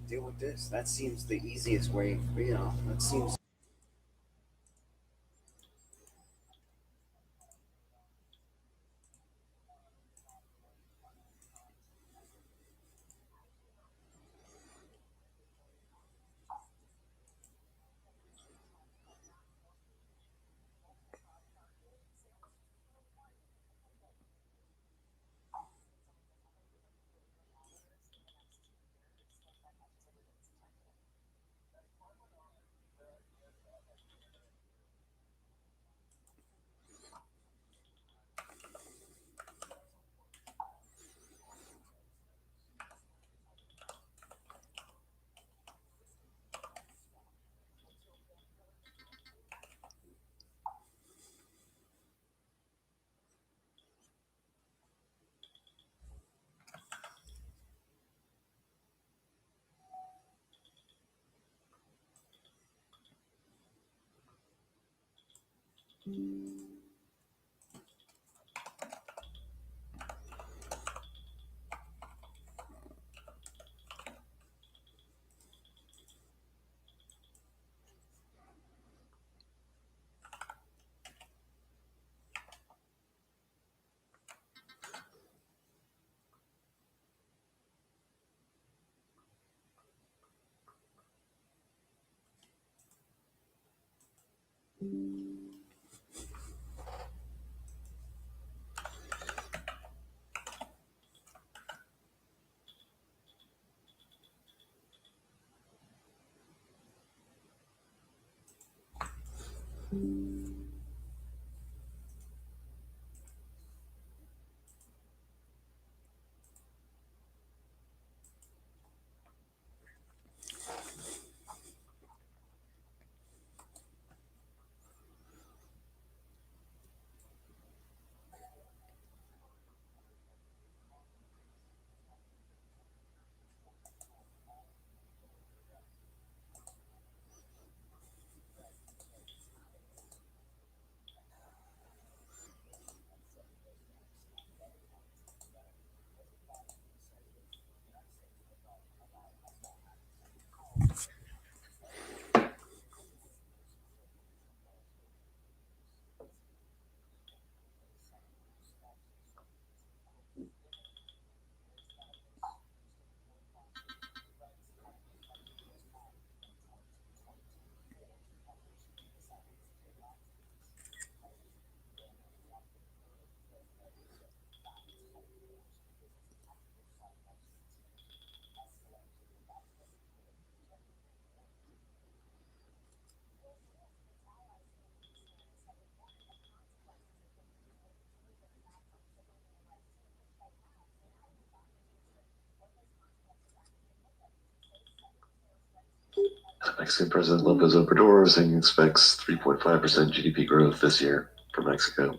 deal with this. That seems the easiest way. That seems. Mexican President Lopez Obrador saying expects 3.5% GDP growth this year for Mexico.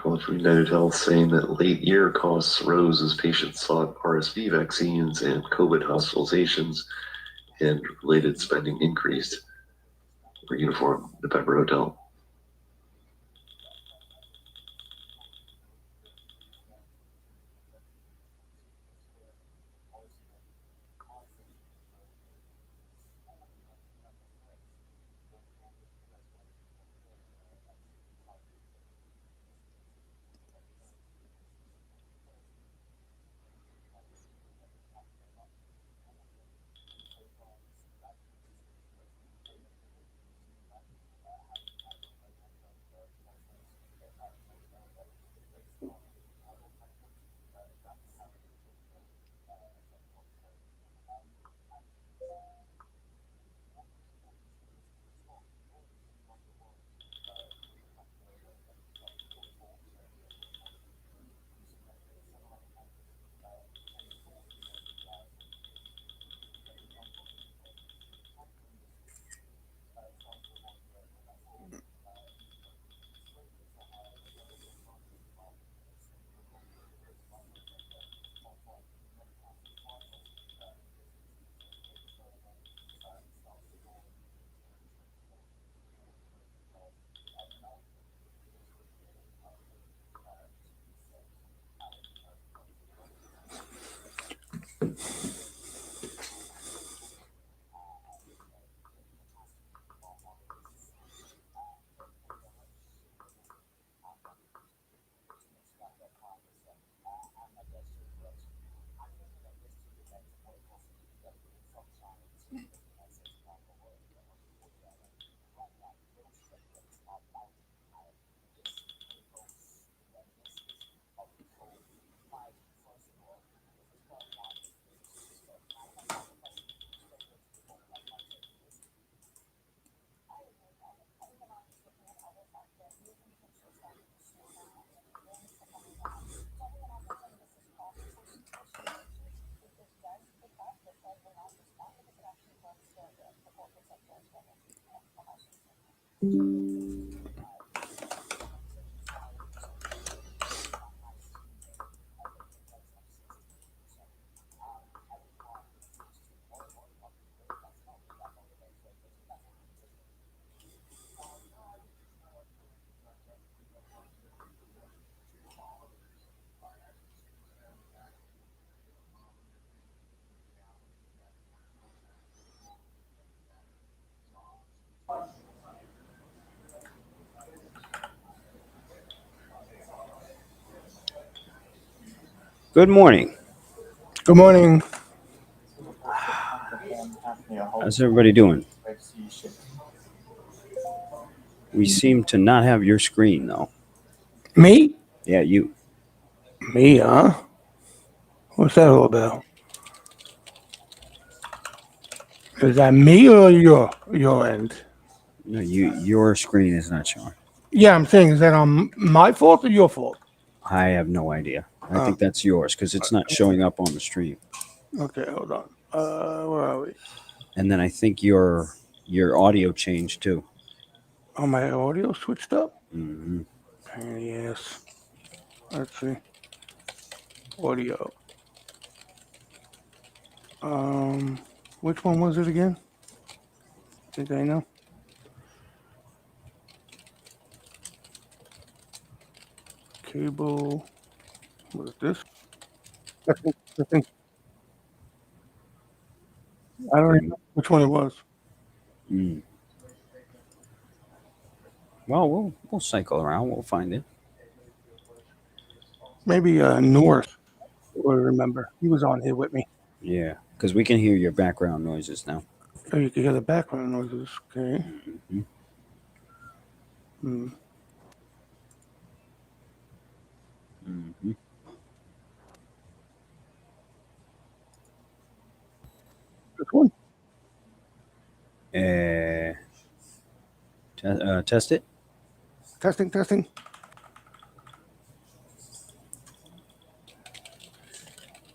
Calling from United Health saying that late year costs rose as patients sought RSV vaccines and COVID hospitalizations and related spending increased for Uniform, the Pepper Hotel. Good morning. Good morning. How's everybody doing? We seem to not have your screen, though. Me? Yeah, you. Me, huh? What's that all about? Is that me or your end? No, your screen is not showing. Yeah, I'm saying, is that on my fault or your fault? I have no idea. I think that's yours because it's not showing up on the stream. Okay, hold on. Where are we? And then I think your audio changed too. Oh, my audio switched up? Mm-hmm. Pain in the ass. Let's see. Audio. Which one was it again? Think I know. Cable. What is this? I think. I don't even know which one it was. Mm. Well, we'll cycle around. We'll find it. Maybe North. I remember. He was on here with me. Yeah, because we can hear your background noises now. Oh, you can hear the background noises. Okay. Mm-hmm. Hmm. Mm-hmm. Which one? Test it. Testing.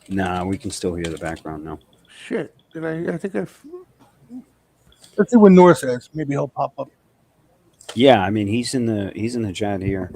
Nah, we can still hear the background now. Shit. I think I've. Let's see what North says. Maybe he'll pop up. Yeah, I mean he's in the chat here.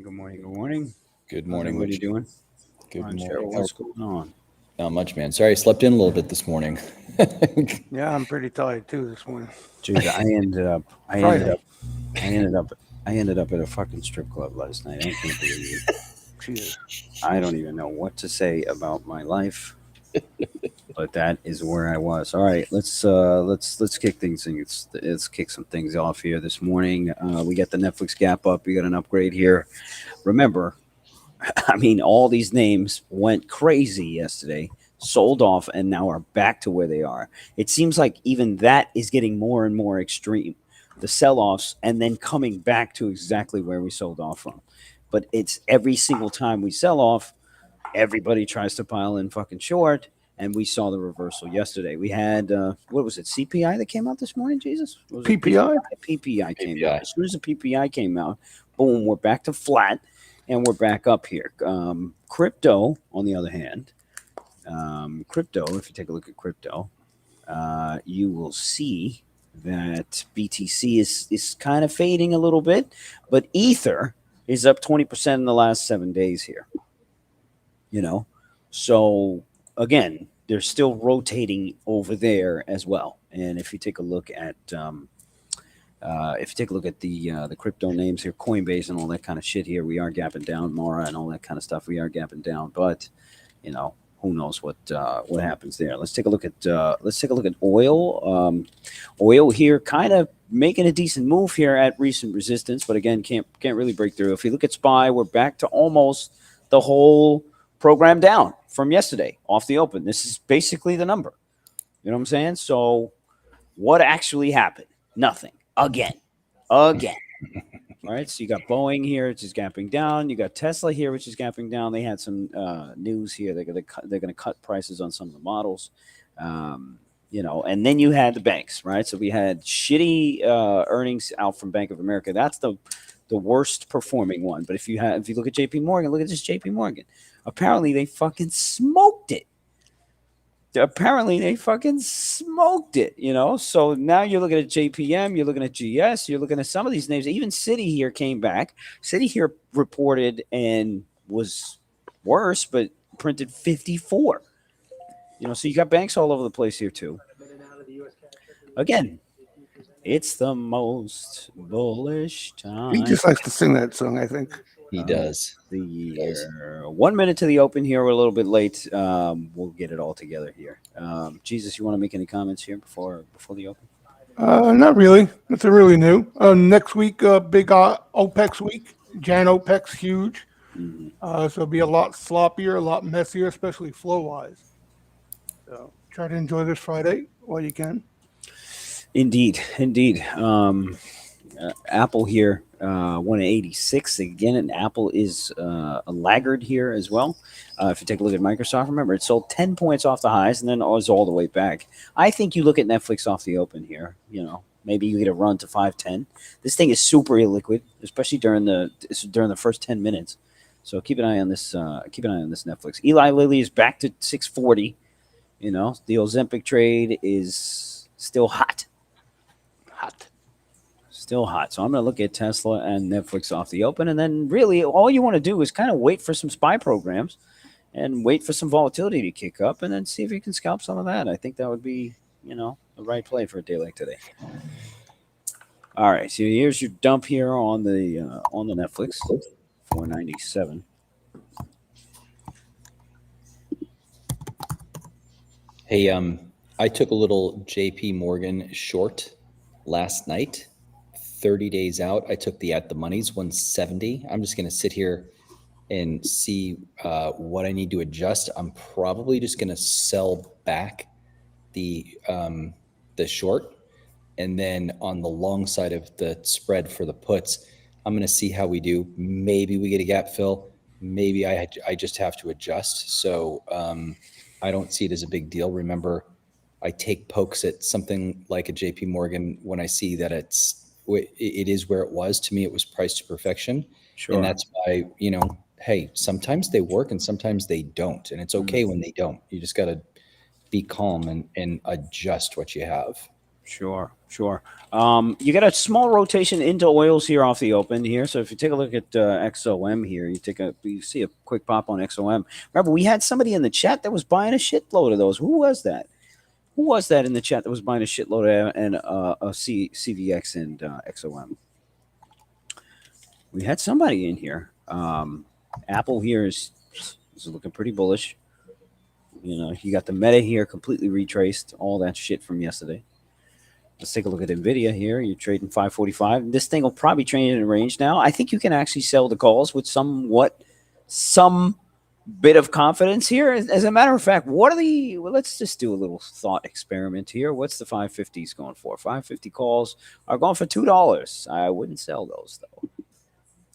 Good morning. Good morning. How's everybody doing? Good Ron, morning. Cheryl, what's going on? Not much, man. Sorry, I slept in a little bit this morning. Yeah, I'm pretty tired too this morning. Dude, I ended up at a fucking strip club last night. I can't believe it. Jesus. I don't even know what to say about my life, but that is where I was. All right, let's kick things. Let's kick some things off here this morning. We got the Netflix gap up. We got an upgrade here. Remember, I mean, all these names went crazy yesterday, sold off, and now are back to where they are. It seems like even that is getting more and more extreme. The sell-offs and then coming back to exactly where we sold off from. But it's every single time we sell off, everybody tries to pile in fucking short. And we saw the reversal yesterday. We had, what was it, CPI that came out this morning, Jesus? What was it? PPI? PPI came PPI. out. As soon as the PPI came out, boom, we're back to flat and we're back up here. Crypto, on the other hand, crypto, if you take a look at crypto, you will see that BTC is kind of fading a little bit, but Ether is up 20% in the last 7 days here. You know, so again, they're still rotating over there as well. And if you take a look at the crypto names here, Coinbase and all that kind of shit here, we are gapping down. Mara and all that kind of stuff, we are gapping down. But who knows what happens there? Let's take a look at oil. Oil here, kind of making a decent move here at recent resistance, but again, can't really break through. If you look at SPY, we're back to almost the whole program down from yesterday off the open. This is basically the number. You know what I'm saying? So what actually happened? Nothing. Again. All right, so you got Boeing here, which is gapping down. You got Tesla here, which is gapping down. They had some news here. They're going to cut prices on some of the models. And then you had the banks, right? So we had shitty earnings out from Bank of America. That's the worst performing one. But if you look at JP Morgan, look at this JP Morgan. Apparently they fucking smoked it. So now you're looking at JPM, you're looking at GS, you're looking at some of these names. Even Citi here came back. Citi here reported and was worse, but printed 54. So you got banks all over the place here too. Again, it's the most bullish time. He just likes to sing that song, I think. He does. The year. 1 minute to the open here. We're a little bit late. We'll get it all together here. Jesus, you want to make any comments here before the open? Not really. Nothing really new. Next week, big OPEX week. Jan OPEX, huge. Mm-hmm. So it'll be a lot sloppier, a lot messier, especially flow-wise. So try to enjoy this Friday while you can. Indeed. Apple here, 186 again, and Apple is a laggard here as well. If you take a look at Microsoft, remember it sold 10 points off the highs and then was all the way back. I think you look at Netflix off the open here. Maybe you get a run to 510. This thing is super illiquid, especially during the first 10 minutes. So keep an eye on this. Keep an eye on this Netflix. Eli Lilly is back to 640. The Ozempic trade is still hot. Still hot. So I'm going to look at Tesla and Netflix off the open. And then really all you want to do is kind of wait for some SPY programs and wait for some volatility to kick up and then see if you can scalp some of that. I think that would be, the right play for a day like today. All right. So here's your dump here on the Netflix, 497. Hey, I took a little JP Morgan short last night. 30 days out, I took the at the money's 170. I'm just going to sit here and see what I need to adjust. I'm probably just going to sell back the short, and then on the long side of the spread for the puts, I'm going to see how we do. Maybe we get a gap fill. Maybe I just have to adjust. So I don't see it as a big deal. Remember, I take pokes at something like a JP Morgan when I see that it is where it was. To me, it was priced to perfection. Sure. And that's why, hey, sometimes they work and sometimes they don't. And it's okay when they don't. You just got to be calm and adjust what you have. Sure. You got a small rotation into oils here off the open here. So if you take a look at XOM here, you see a quick pop on XOM. Remember, we had somebody in the chat that was buying a shitload of those. Who was that? Who was that in the chat that was buying a shitload of CVX and XOM? We had somebody in here. Apple here is looking pretty bullish. You got the meta here completely retraced, all that shit from yesterday. Let's take a look at NVIDIA here. You're trading 545. This thing will probably trade in range now. I think you can actually sell the calls with some bit of confidence here. As a matter of fact, let's just do a little thought experiment here. What's the 550s going for? 550 calls are going for $2. I wouldn't sell those, though.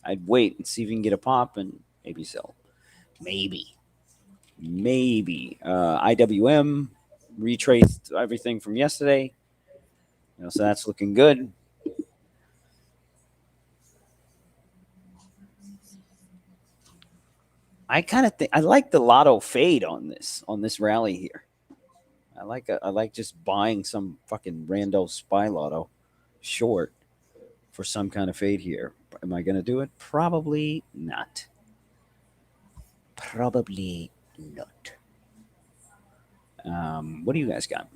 I'd wait and see if you can get a pop and maybe sell. Maybe. IWM retraced everything from yesterday. So that's looking good. I kind of think I like the lotto fade on this rally here. I like just buying some fucking rando SPY lotto short for some kind of fade here. Am I going to do it? Probably not. What do you guys got?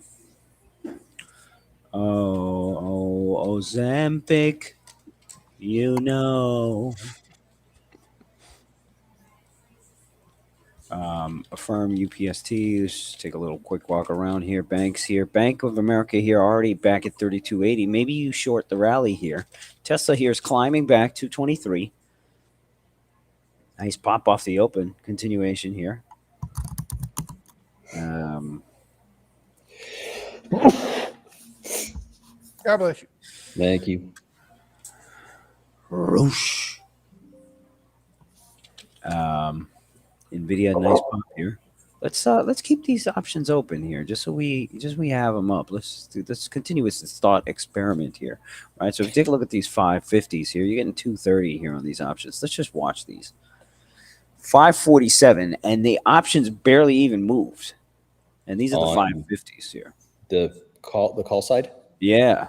Ozempic, you know. Affirm UPST. Let's take a little quick walk around here. Banks here. Bank of America here already back at 32.80. Maybe you short the rally here. Tesla here is climbing back to 23. Nice pop off the open. Continuation here. God bless you. Thank you. Roosh. Nvidia, nice pop here. Let's keep these options open here, just so we have them up. Let's continue with this thought experiment here, right? So if you take a look at these 550s here, you're getting 230 here on these options. Let's just watch these. 547, and the options barely even moved, and these are the 550s here. The call side. Yeah.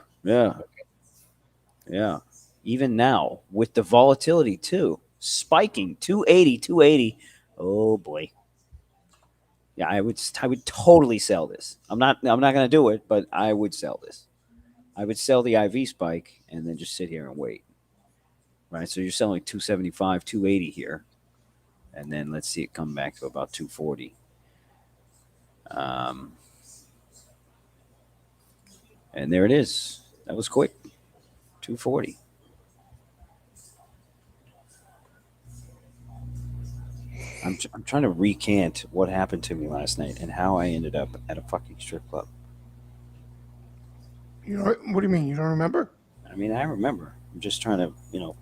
Even now with the volatility too, spiking 280. Oh boy. Yeah, I would totally sell this. I'm not going to do it, but I would sell this. I would sell the IV spike and then just sit here and wait. Right? So you're selling 275, 280 here. And then let's see it come back to about 240. And there it is. That was quick. 240. I'm trying to recant what happened to me last night and how I ended up at a fucking strip club. You know what do you mean? You don't remember? I mean, I remember. I'm just trying to,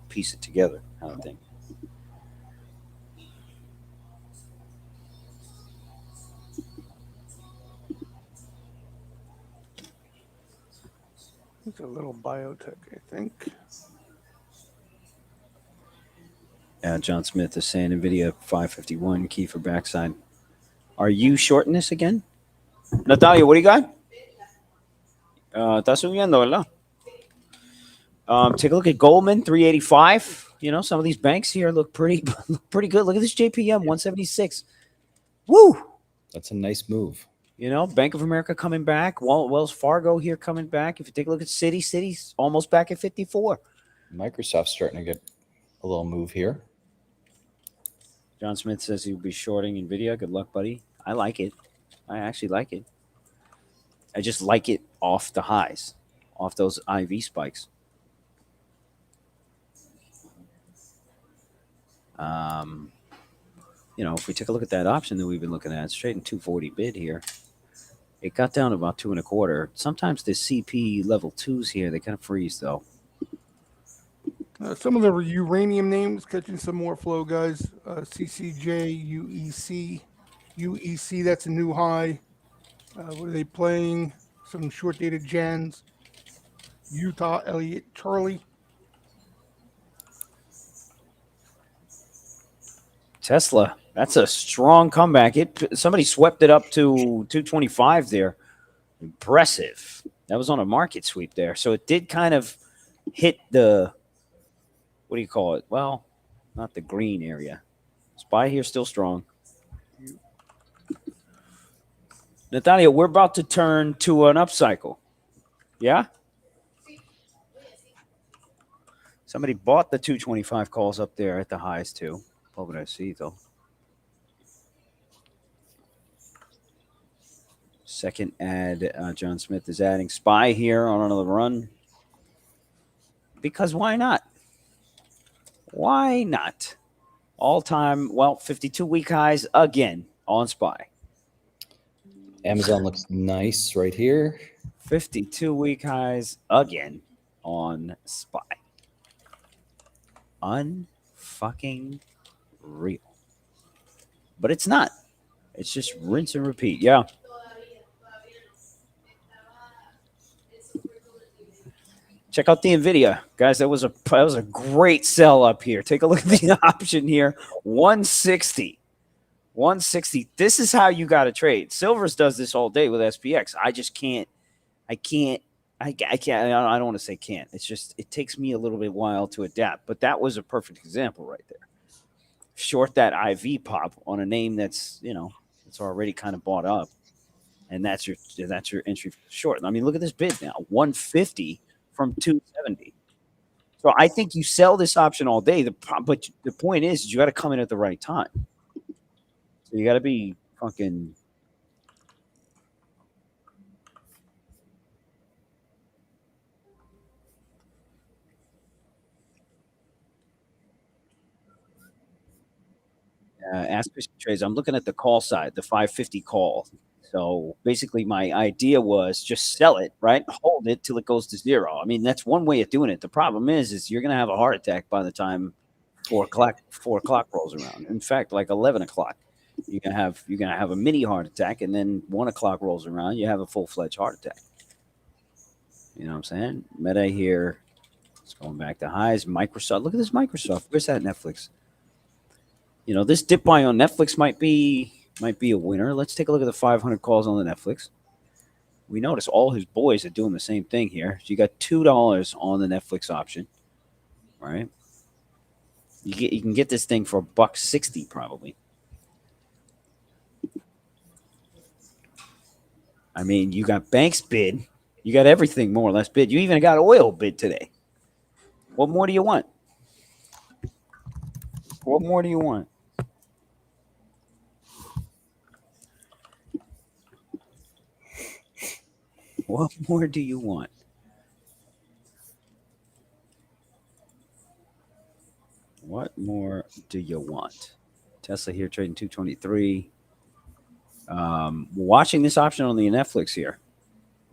piece it together, kind of thing. It's a little biotech, I think. John Smith is saying NVIDIA 551, key for backside. Are you shorting this again? Natalia, what do you got? Está subiendo, ¿verdad? Take a look at Goldman, 385. Some of these banks here look pretty good. Look at this JPM, 176. Woo! That's a nice move. Bank of America coming back. Wells Fargo here coming back. If you take a look at City's almost back at 54. Microsoft's starting to get a little move here. John Smith says he'll be shorting NVIDIA. Good luck, buddy. I like it. I actually like it. I just like it off the highs, off those IV spikes. If we take a look at that option that we've been looking at, it's trading 240 bid here. It got down to about 2.25. Sometimes the CP level 2s here, they kind of freeze, though. Some of the uranium names catching some more flow, guys. CCJ, UEC, that's a new high. What are they playing? Some short-dated Jans. Utah, Elliott, Charlie. Tesla, that's a strong comeback. Somebody swept it up to 225 there. Impressive. That was on a market sweep there. So it did kind of hit the, what do you call it? Well, not the green area. SPY here still strong. Natalia, we're about to turn to an upcycle. Yeah? Somebody bought the 225 calls up there at the highs too. Pobrecito. Second ad, John Smith is adding SPY here on another run. Because why not? Why not? All-time, 52-week highs again on SPY. Amazon looks nice right here. 52-week highs again on SPY. Unfucking real. But it's not. It's just rinse and repeat. Yeah. Check out the NVIDIA. Guys, that was a great sell up here. Take a look at the option here. 160. 160. This is how you got to trade. Silvers does this all day with SPX. I just can't. I can't. I don't want to say can't. It's just it takes me a little bit while to adapt. But that was a perfect example right there. Short that IV pop on a name that's it's already kind of bought up. and that's your entry short. I mean, look at this bid now, 150 from 270. So I think you sell this option all day. But the point is you got to come in at the right time. So you got to be fucking. Ask Christian Trades. I'm looking at the call side, the 550 call. So basically, my idea was just sell it, right? Hold it till it goes to zero. I mean, that's one way of doing it. The problem is you're gonna have a heart attack by the time 4 o'clock rolls around. In fact, like 11 o'clock, you're gonna have a mini heart attack, and then 1 o'clock rolls around, you have a full fledged heart attack. You know what I'm saying? Meta here. It's going back to highs. Microsoft. Look at this Microsoft. Where's that Netflix? You know, this dip buy on Netflix might be a winner. Let's take a look at the 500 calls on the Netflix. We notice all his boys are doing the same thing here. So you got $2 on the Netflix option, right? You can get this thing for $1.60 probably. I mean, you got banks bid, you got everything more or less bid. You even got oil bid today. What more do you want? What more do you want? What more do you want? What more do you want? Tesla here trading 223. Watching this option on the Netflix here.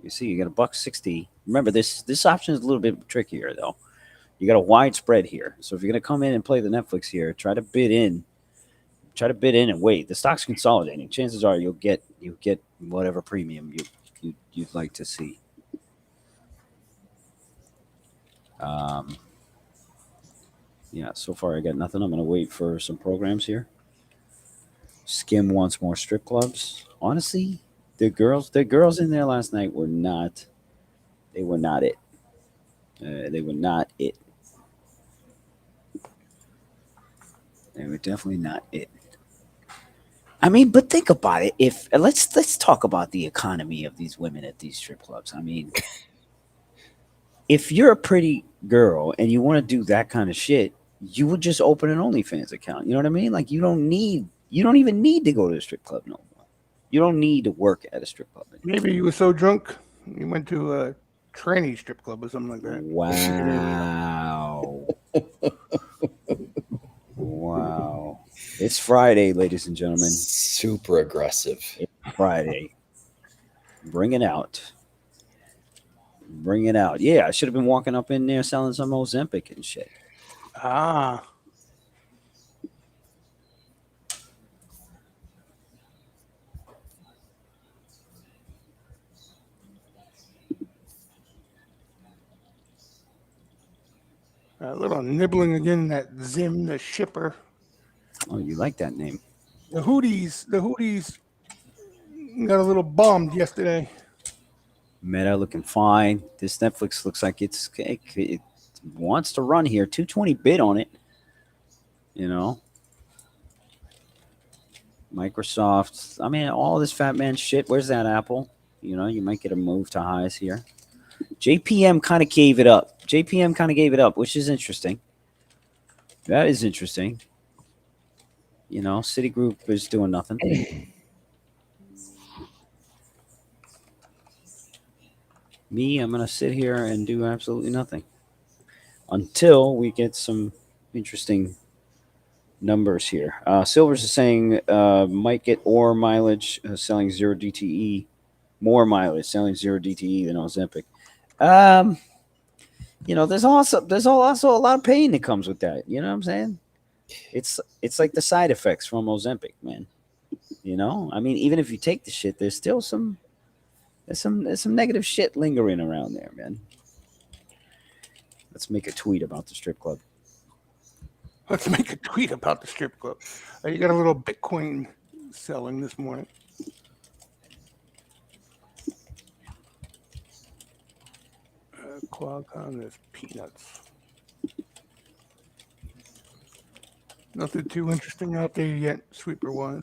You see, you got $1.60. Remember, this option is a little bit trickier though. You got a wide spread here. So if you're gonna come in and play the Netflix here, try to bid in and wait. The stock's consolidating. Chances are you'll get whatever premium you'd like to see. Yeah, so far I got nothing. I'm gonna wait for some programs here. Skim wants more strip clubs. Honestly, the girls in there last night were not. They were not it. They were not it. They were definitely not it. I mean, but think about it. If let's talk about the economy of these women at these strip clubs. I mean, if you're a pretty girl and you want to do that kind of shit, you would just open an OnlyFans account. You know what I mean? Like you don't even need to go to a strip club no more. You don't need to work at a strip club anymore. Maybe you were so drunk you went to a tranny strip club or something like that. Wow. Wow. It's Friday, ladies and gentlemen. Super aggressive. It's Friday. Bring it out. Bring it out. Yeah, I should have been walking up in there selling some Ozempic and shit. Ah. A little nibbling again, that Zim, the shipper. Oh, you like that name. The Hooties got a little bombed yesterday. Meta looking fine. This Netflix looks like it wants to run here. 220 bid on it. You know. Microsoft. I mean, all this fat man shit. Where's that Apple? You know, you might get a move to highs here. JPM kind of gave it up. Which is interesting. That is interesting. You know, Citigroup is doing nothing. Me, I'm going to sit here and do absolutely nothing until we get some interesting numbers here. Silvers is saying might get ore mileage selling 0 DTE, more mileage selling 0 DTE than Ozempic. You know, there's also a lot of pain that comes with that. You know what I'm saying? It's like the side effects from Ozempic, man. You know, I mean, even if you take the shit, there's still some negative shit lingering around there, man. Let's make a tweet about the strip club. Let's make a tweet about the strip club. You got a little Bitcoin selling this morning. Qualcomm is peanuts. Nothing too interesting out there yet, sweeper wise.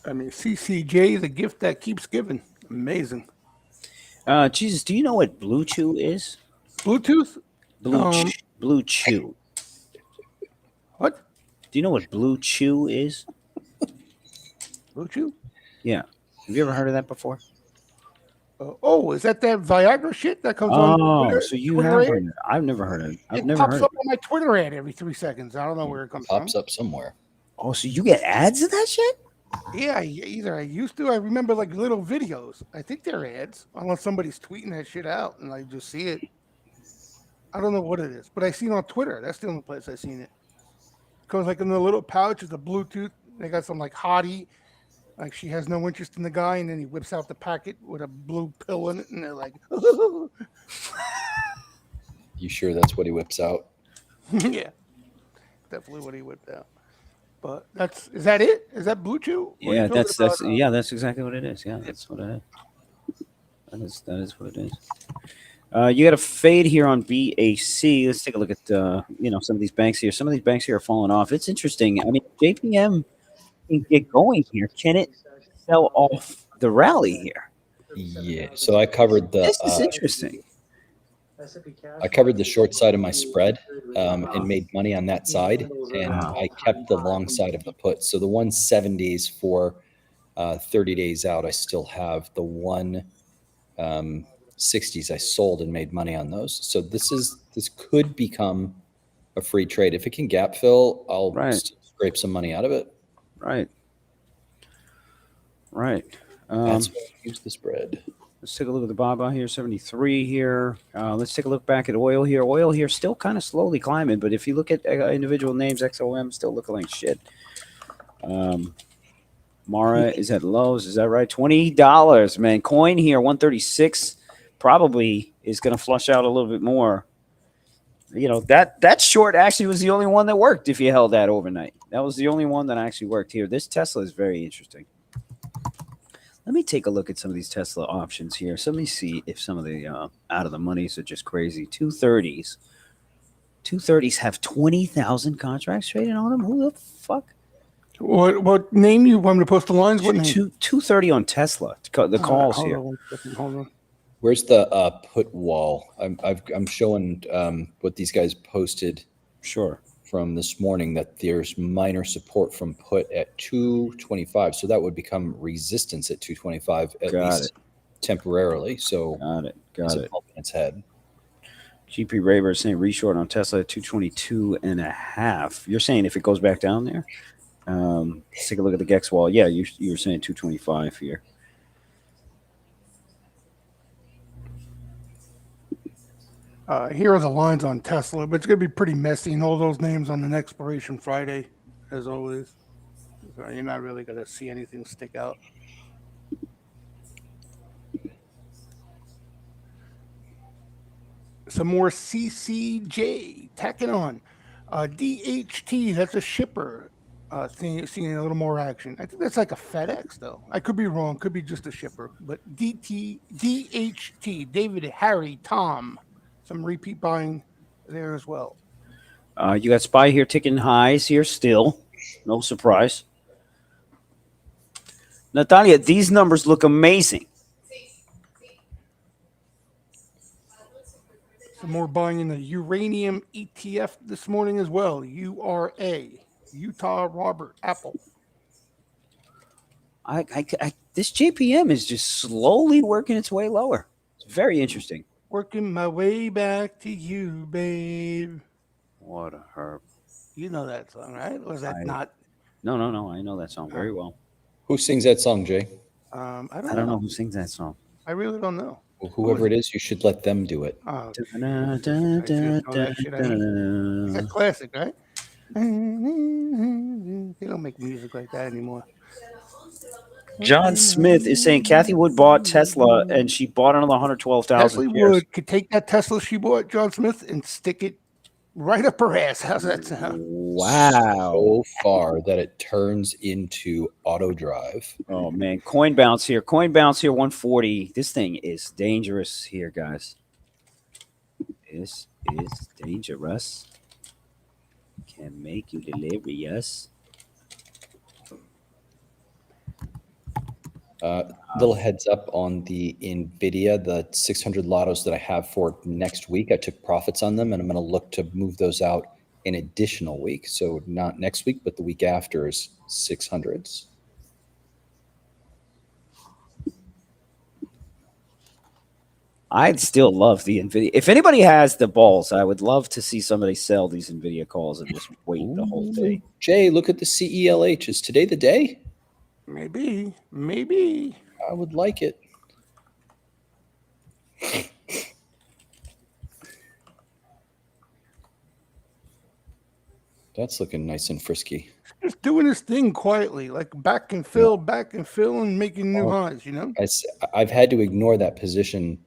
I mean, CCJ, the gift that keeps giving. Amazing. Jesus, do you know what Blue Chew is? Bluetooth? Blue Chew. What? Do you know what Blue Chew is? Bluetooth? Yeah. Have you ever heard of that before? Oh, is that Viagra shit that comes on Oh, Twitter? so you Twitter have ad? heard of it. I've never heard of it. I've It never pops heard up of it. on my Twitter ad every 3 seconds. I don't know where it comes from. Pops up somewhere. Oh, so you get ads of that shit? Yeah, either I used to. I remember like little videos. I think they're ads, unless somebody's tweeting that shit out and I just see it. I don't know what it is, but I seen it on Twitter. That's the only place I seen it. Comes like in the little pouch with the Bluetooth. They got some like hottie, like she has no interest in the guy, and then he whips out the packet with a blue pill in it, and they're like, You sure that's what he whips out? yeah, definitely what he whipped out. But is that it? Is that Bluetooth? Yeah, that's exactly what it is. Yeah, that's what it is. That is what it is. You got a fade here on BAC. Let's take a look at some of these banks here. Some of these banks here are falling off. It's interesting. I mean, JPM can get going here. Can it sell off the rally here? Yeah. So I covered This is interesting. I covered the short side of my spread and made money on that side, and I kept the long side of the put. So the 170s for 30 days out, I still have the 160s I sold and made money on those. So this could become a free trade. If it can gap fill, I'll still scrape some money out of it. Right. That's why I use the spread. Let's take a look at the BABA here, 73 here. Let's take a look back at oil here. Oil here still kind of slowly climbing, but if you look at individual names, XOM still looking like shit. Mara is at lows. Is that right? $20, man. Coin here, 136, probably is going to flush out a little bit more. You know, that short actually was the only one that worked if you held that overnight. That was the only one that actually worked here. This Tesla is very interesting. Let me take a look at some of these Tesla options here. So let me see if some of the out of the monies are just crazy. 230s. 230s have 20,000 contracts traded on them? Who the fuck? What name you want me to post the lines? What name? 230 on Tesla. The calls hold here. On 1 second, hold on. Where's the put wall? I'm showing what these guys posted. Sure. From this morning that there's minor support from put at 225. So that would become resistance at 225 at least temporarily. So got it. Bumping its head. GP Raver is saying reshort on Tesla at 222.5. You're saying if it goes back down there? Let's take a look at the Gex wall. Yeah, you were saying 225 here. Here are the lines on Tesla, but it's going to be pretty messy, and all those names on an expiration Friday, as always. So you're not really going to see anything stick out. Some more CCJ tacking on. DHT, that's a shipper. Seeing a little more action. I think that's like a FedEx, though. I could be wrong. Could be just a shipper. But DHT, David, Harry, Tom. Some repeat buying there as well. You got SPY here ticking highs here still. No surprise. Natalia, these numbers look amazing. Some more buying in the uranium ETF this morning as well. URA, Utah Robert Apple. This JPM is just slowly working its way lower. It's very interesting. Working my way back to you, babe. What a herb. You know that song, right? Or is that not? No. I know that song very well. Who sings that song, Jay? I don't know who sings that song. I really don't know. Well, whoever it is, you should let them do it. Oh, is that classic, right? They don't make music like that anymore. John Smith is saying Kathy Wood bought Tesla and she bought another 112,000 Kathy Wood could take that Tesla she bought, John Smith, and stick it right up her ass. How's that sound? Wow. So far that it turns into auto drive. Oh, man. Coin bounce here. 140. This thing is dangerous here, guys. This is dangerous. Can make you delirious. Little heads up on the NVIDIA, the 600 lottos that I have for next week. I took profits on them, and I'm going to look to move those out an additional week. So not next week, but the week after is 600s. I'd still love the NVIDIA. If anybody has the balls, I would love to see somebody sell these NVIDIA calls and just wait the whole day. Jay, look at the CELH. Is today the day? Maybe. I would like it. That's looking nice and frisky. Just doing his thing quietly, like back and fill, and making new highs, you know? I've had to ignore that position.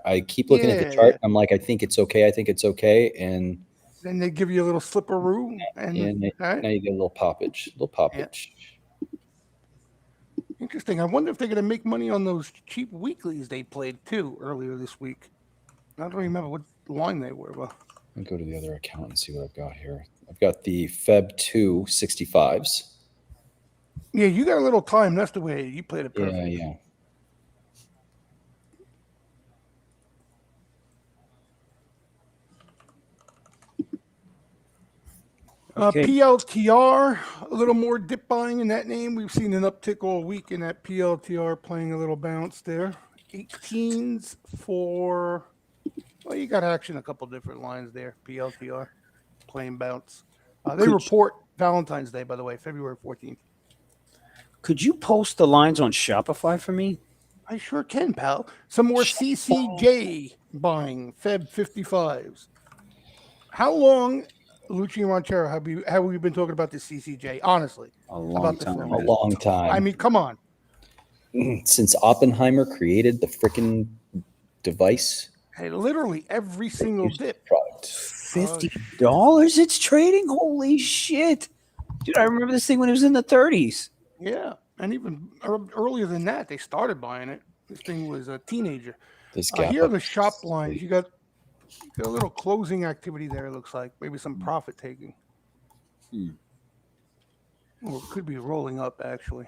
I keep looking at the chart. I'm like, I think it's okay. And then they give you a little slipperoo. And now you get a little poppage. Yeah. Interesting. I wonder if they're going to make money on those cheap weeklies they played too earlier this week. I don't remember what line they were. But I'll go to the other account and see what I've got here. I've got the Feb 2 65s. Yeah, you got a little time. That's the way you played it perfect. Yeah. Okay. PLTR, a little more dip buying in that name. We've seen an uptick all week in that PLTR, playing a little bounce there. 18s for, well, you got action a couple different lines there. PLTR, playing bounce. They report Valentine's Day, by the way, February 14th. Could you post the lines on Shopify for me? I sure can, pal. Some more CCJ buying, Feb 55s. How long, Lucci and Ranchero, have we been talking about the CCJ? Honestly, A long time. I mean, come on. Since Oppenheimer created the freaking device. Hey, literally every single dip. Product. $50 it's trading? Holy shit. Dude, I remember this thing when it was in the 30s. Yeah, and even earlier than that, they started buying it. This thing was a teenager. Here are the shop lines. You got a little closing activity there, it looks like. Maybe some profit taking. Well, it could be rolling up, actually.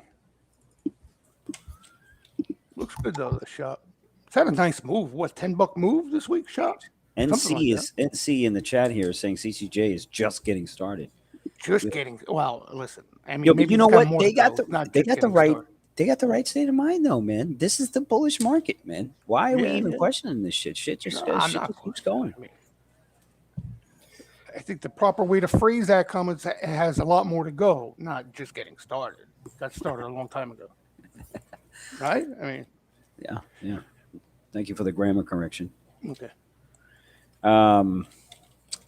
Looks good, though, the shop. It's had a nice move. What, $10 move this week, shop? NC in the chat here is saying CCJ is just getting started. Well, listen. I mean, but you know what? They got the right state of mind, though, man. This is the bullish market, man. Why are we even questioning this shit? Shit just keeps going. I think the proper way to phrase that comment has a lot more to go, not just getting started. Got started a long time ago. Right? I mean, yeah. Thank you for the grammar correction. Okay.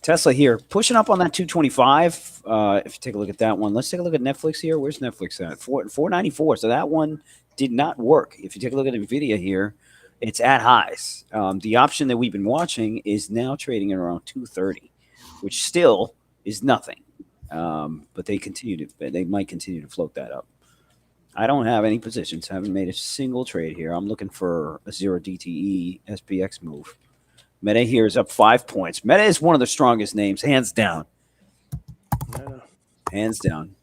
Tesla here, pushing up on that 225. If you take a look at that one, let's take a look at Netflix here. Where's Netflix at? 494. So that one did not work. If you take a look at NVIDIA here, it's at highs. The option that we've been watching is now trading at around 230, which still is nothing. But they might continue to float that up. I don't have any positions. Haven't made a single trade here. I'm looking for a 0 DTE SPX move. Meta here is up 5 points. Meta is one of the strongest names, hands down. Hands down.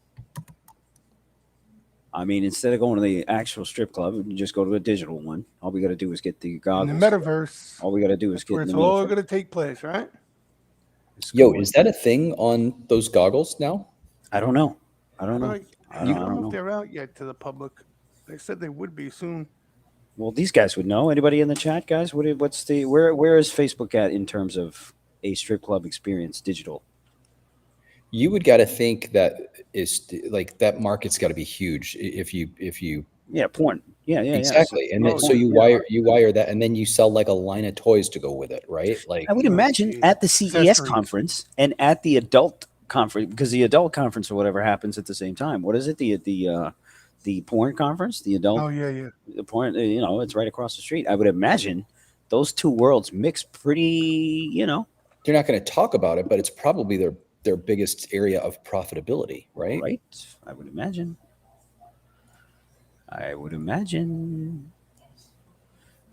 I mean, instead of going to the actual strip club, we can just go to a digital one. All we got to do is get the goggles. In the metaverse. All we got to do is get. It's all going to take place, right? Yo, is that a thing on those goggles now? I don't know. I don't know if they're out yet to the public. They said they would be soon. Well, these guys would know. Anybody in the chat, guys? Where is Facebook at in terms of a strip club experience digital? You would got to think that is like that market's got to be huge if you porn. Yeah, exactly. And then, so you wire that, and then you sell like a line of toys to go with it, right? Like I would imagine at the CES conference and at the adult conference, because the adult conference or whatever happens at the same time. What is it? The porn conference, the adult. Oh yeah. The porn, it's right across the street. I would imagine those two worlds mix pretty. They're not going to talk about it, but it's probably their biggest area of profitability, right? Right. I would imagine.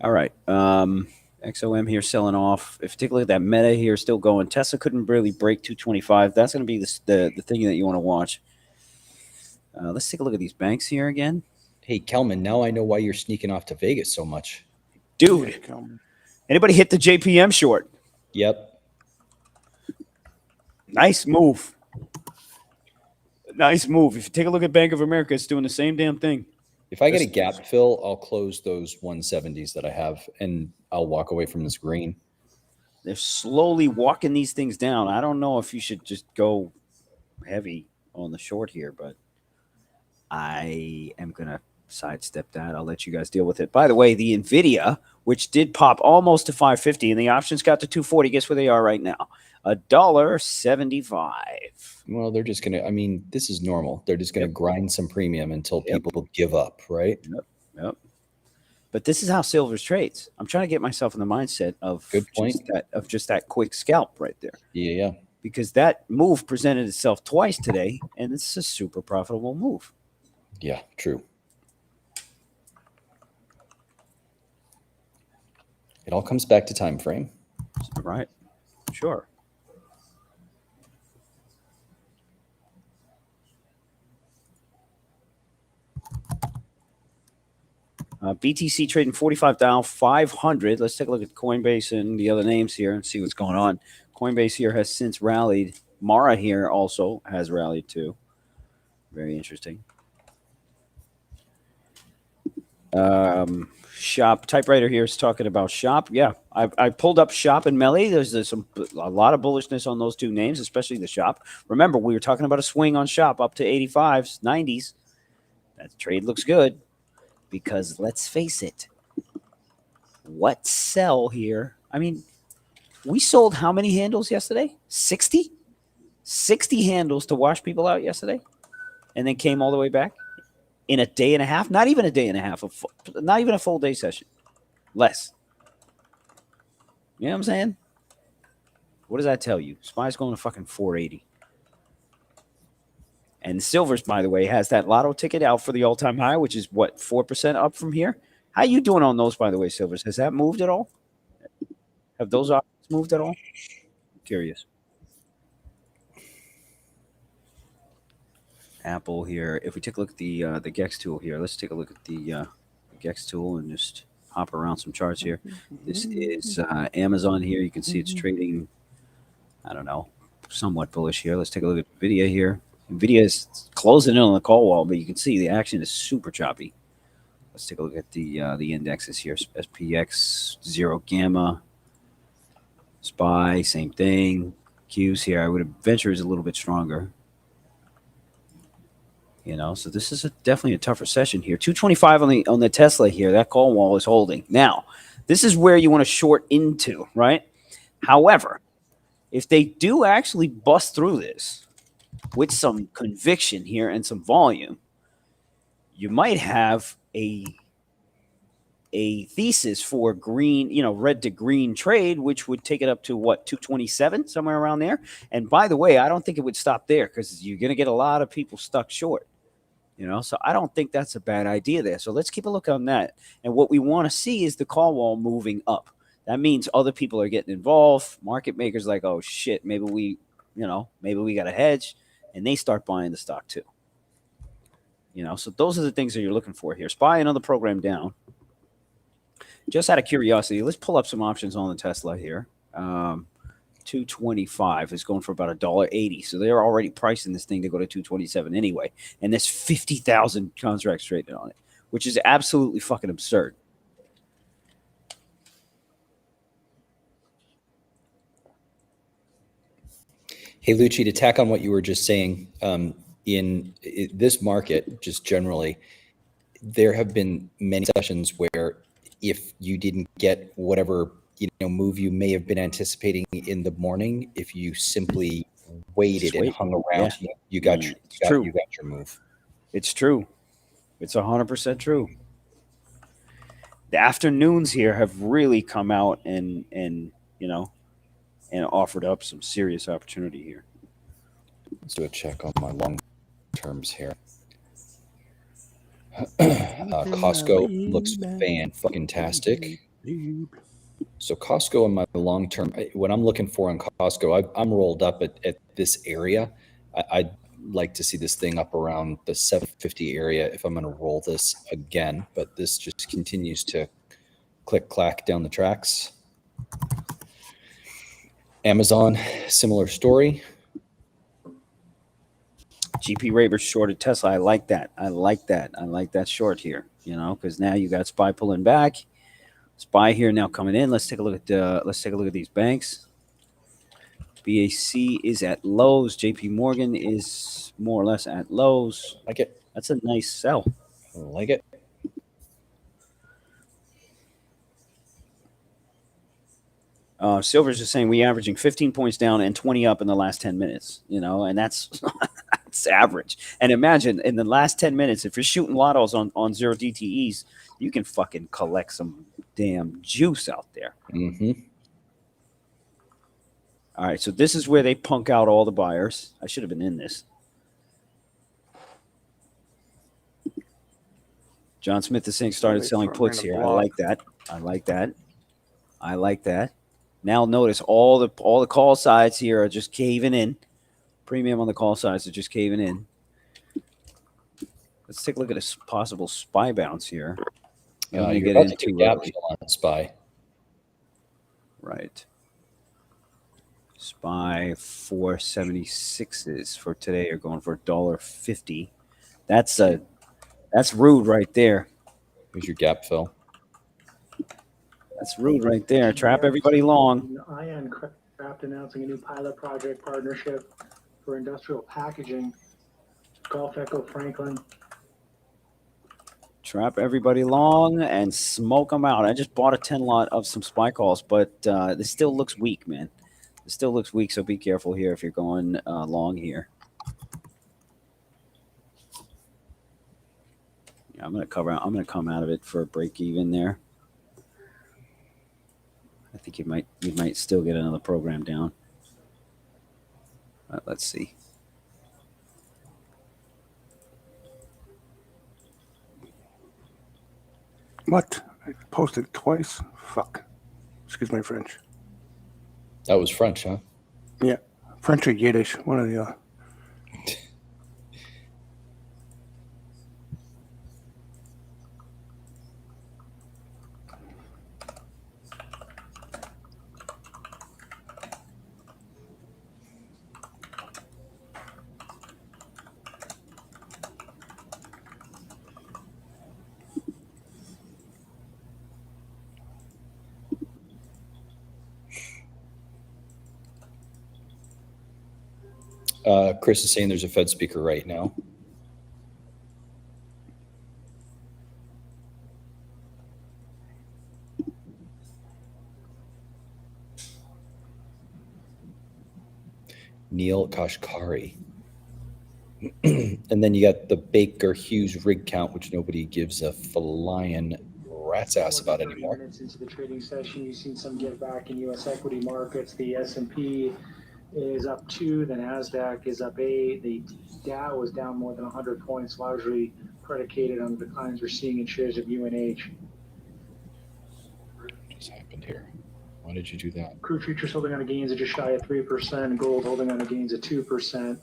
All right. XOM here selling off. If you take a look at that Meta here, still going. Tesla couldn't really break 225. That's going to be the thing that you want to watch. Let's take a look at these banks here again. Hey, Kelman, now I know why you're sneaking off to Vegas so much. Dude, Yeah, come. anybody hit the JPM short? Yep. Nice move. Nice move. If you take a look at Bank of America, it's doing the same damn thing. If I get a gap fill, I'll close those 170s that I have, and I'll walk away from this green. They're slowly walking these things down. I don't know if you should just go heavy on the short here, but I am going to sidestep that. I'll let you guys deal with it. By the way, the NVIDIA, which did pop almost to 550, and the options got to 240. Guess where they are right now? $1.75. Well, they're just going to, I mean, this is normal. They're just going to grind some premium until people give up, right? Yep. But this is how silvers trades. I'm trying to get myself in the mindset of just that quick scalp right there. Yeah. Because that move presented itself twice today, and it's a super profitable move. Yeah, true. It all comes back to time frame. Right. Sure. BTC trading 45,500. Let's take a look at Coinbase and the other names here and see what's going on. Coinbase here has since rallied. Mara here also has rallied too. Very interesting. Shop typewriter here is talking about Shop. Yeah, I pulled up Shop and Melly. There's a lot of bullishness on those two names, especially the Shop. Remember, we were talking about a swing on Shop up to 85s, 90s. That trade looks good because let's face it, what sell here? I mean, we sold how many handles yesterday? 60? 60 handles to wash people out yesterday, and then came all the way back in a day and a half. Not even a day and a half. Not even a full day session. Less. You know what I'm saying? What does that tell you? SPY's going to fucking 480. And Silvers, by the way, has that lotto ticket out for the all-time high, which is what, 4% up from here? How you doing on those, by the way, Silvers? Has that moved at all? Have those options moved at all? I'm curious. Apple here. If we take a look at the Gex tool here, let's take a look at the Gex tool and just hop around some charts here. This is Amazon here. You can see it's trading, I don't know, somewhat bullish here. Let's take a look at NVIDIA here. NVIDIA is closing in on the call wall, but you can see the action is super choppy. Let's take a look at the indexes here. SPX, Zero Gamma, SPY, same thing. Qs here, I would venture is a little bit stronger. You know, so this is definitely a tougher session here. 225 on the Tesla here. That call wall is holding. Now, this is where you want to short into, right? However, if they do actually bust through this with some conviction here and some volume, you might have a thesis for green, red to green trade, which would take it up to what, 227, somewhere around there. And by the way, I don't think it would stop there because you're going to get a lot of people stuck short. So I don't think that's a bad idea there. So let's keep a look on that. And what we want to see is the call wall moving up. That means other people are getting involved. Market makers like, oh shit, maybe we got a hedge, and they start buying the stock too. So those are the things that you're looking for here. SPY another program down. Just out of curiosity, let's pull up some options on the Tesla here. 225 is going for about $1.80. So they're already pricing this thing to go to 227 anyway. And there's 50,000 contracts traded on it, which is absolutely fucking absurd. Hey, Lucci, to tack on what you were just saying, in this market, just generally, there have been many sessions where if you didn't get whatever move you may have been anticipating in the morning, if you simply waited and hung around, you got your move. It's true. It's 100% true. The afternoons here have really come out and offered up some serious opportunity here. Let's do a check on my long terms here. Costco looks fan-fucking-tastic. So Costco in my long term, when I'm looking for on Costco, I'm rolled up at this area. like to see this thing up around the 750 area if I'm going to roll this again, but this just continues to click clack down the tracks. Amazon, similar story. GP Ravers shorted Tesla. I like that. I like that short here, because now you got SPY pulling back. SPY here now coming in. Let's take a look at these banks. BAC is at lows. JP Morgan is more or less at lows. Like it. That's a nice sell. I like it. Silver's just saying we averaging 15 points down and 20 up in the last 10 minutes, and that's that's average. And imagine in the last 10 minutes, if you're shooting lottos on 0 DTEs, you can fucking collect some damn juice out there. Mm-hmm. All right, so this is where they punk out all the buyers. I should have been in this. John Smith is saying started selling puts here. I like that. I like that. Now notice all the call sides here are just caving in. Premium on the call sides are just caving in. Let's take a look at a possible SPY bounce here. You're about to get gap fill on SPY. Right. SPY 476s for today are going for $1.50. That's rude right there. Here's your gap fill. That's rude right there. Trap everybody long. Ion Craft announcing a new pilot project partnership for industrial packaging. Gulf Echo Franklin. Trap everybody long and smoke them out. I just bought a 10 lot of some SPY calls, but this still looks weak, man. It still looks weak, so be careful here if you're going long here. Yeah, I'm gonna come out of it for a break even there. I think you might still get another program down. Let's see. What? I posted it twice. Fuck. Excuse my French. That was French, huh? Yeah. French or Yiddish. One or the other. Chris is saying there's a Fed speaker right now. Neil Kashkari. And then you got the Baker Hughes rig count, which nobody gives a flying rat's ass about anymore. Minutes into the trading session, you've seen some give back in U.S. equity markets. The S&P is up 2, the NASDAQ is up 8. The Dow is down more than 100 points, largely predicated on the declines we're seeing in shares of UNH. What just happened here? Why did you do that? Crude futures holding on to gains of just shy of 3%, gold holding on to gains of 2%.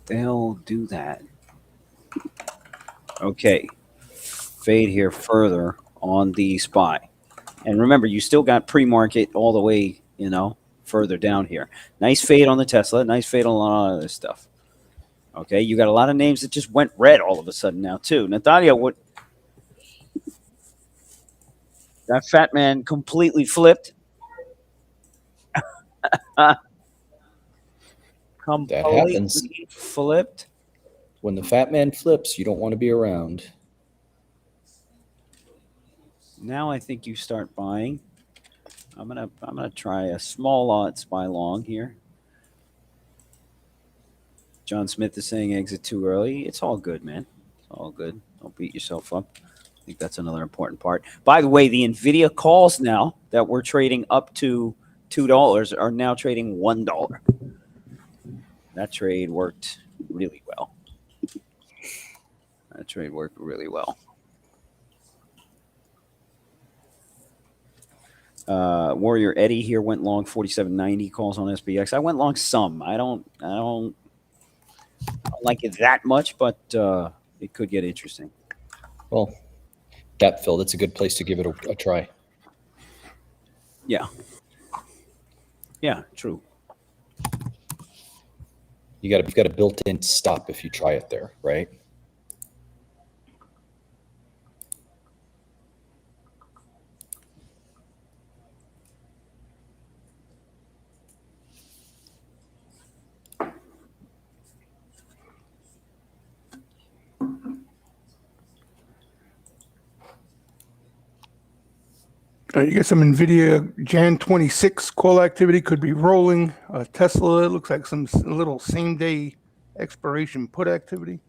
They'll do that. Okay. Fade here further on the SPY. And remember, you still got pre-market all the way, further down here. Nice fade on the Tesla. Nice fade on a lot of this stuff. Okay, you got a lot of names that just went red all of a sudden now, too. Natalia, what? That fat man completely flipped. Completely flipped. When the fat man flips, you don't want to be around. Now I think you start buying. I'm gonna try a small lot SPY long here. John Smith is saying exit too early. It's all good, man. It's all good. Don't beat yourself up. I think that's another important part. By the way, the NVIDIA calls now that we're trading up to $2 are now trading $1. That trade worked really well. Warrior Eddie here went long 47.90 calls on SPX. I went long some. I don't like it that much, but it could get interesting. Well, gap fill, that's a good place to give it a try. Yeah. Yeah, true. You've got a built-in stop if you try it there, right? You get some NVIDIA Jan 26 call activity could be rolling. Tesla, it looks like some little same day expiration put activity.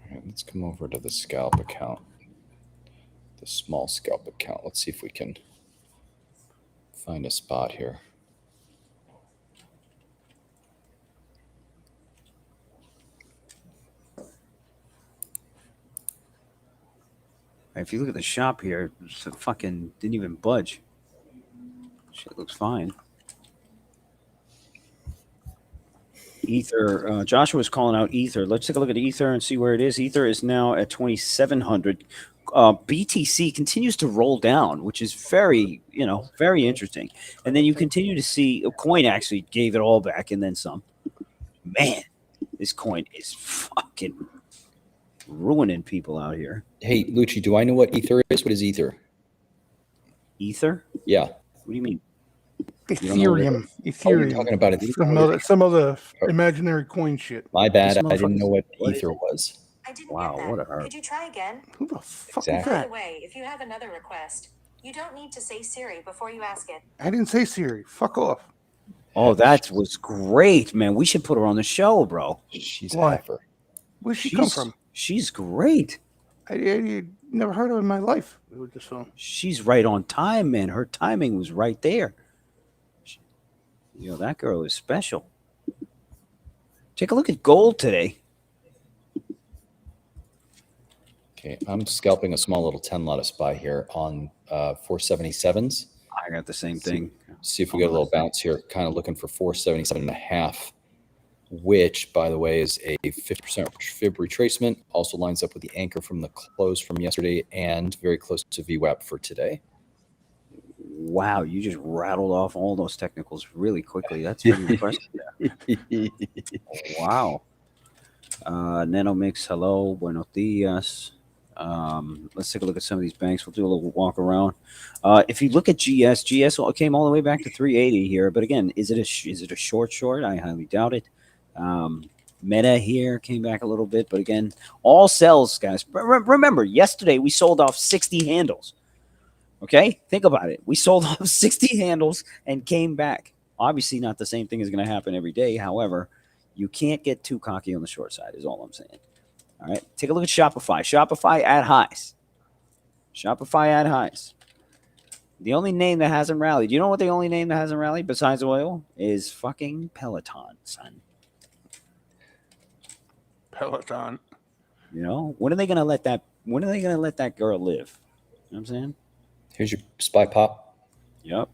All right, let's come over to the scalp account, the small scalp account. Let's see if we can find a spot here. If you look at the shop here, it's fucking didn't even budge. Shit looks fine. Ether. Joshua was calling out Ether. Let's take a look at Ether and see where it is. Ether is now at 2,700. BTC continues to roll down, which is very interesting. And then you continue to see a coin actually gave it all back and then some. Man, this coin is fucking ruining people out here. Hey, Lucci, do I know what Ether is? What is Ether? Ether? Yeah. What do you mean? Ethereum. Oh, you're Ethereum. talking about it. Some other imaginary coin shit. My bad. This I didn't know what motherfucker- Ether was. I didn't Wow, get that. what a hurt. Could you try again? Who the fuck Exactly. is By that? the way, if you have another request, you don't need to say Siri before you ask it. I didn't say Siri. Fuck off. Oh, that was great, man. We should put her on the show, bro. She's Why? a heifer. Where'd she come from? She's great. I never heard of her in my life with this phone. She's right on time, man. Her timing was right there. That girl is special. Take a look at gold today. Okay, I'm scalping a small little 10 lot of SPY here on 477s. I got the same thing. See if we get a little bounce here. Kind of looking for 477.5, which, by the way, is a 50% fib retracement. Also lines up with the anchor from the close from yesterday and very close to VWAP for today. Wow, you just rattled off all those technicals really quickly. That's pretty impressive. Wow. Nanomix, hello, buenos dias. Let's take a look at some of these banks. We'll do a little walk around. If you look at GS came all the way back to 380 here. But again, is it a short? I highly doubt it. Meta here came back a little bit, but again, all sells, guys. Remember, yesterday we sold off 60 handles. Okay, think about it. We sold off 60 handles and came back. Obviously, not the same thing is going to happen every day. However, you can't get too cocky on the short side, is all I'm saying. All right, take a look at Shopify. Shopify at highs. The only name that hasn't rallied. You know what the only name that hasn't rallied besides oil is fucking Peloton, son. Peloton. When are they gonna let that girl live? You know what I'm saying? Here's your SPY pop. Yep.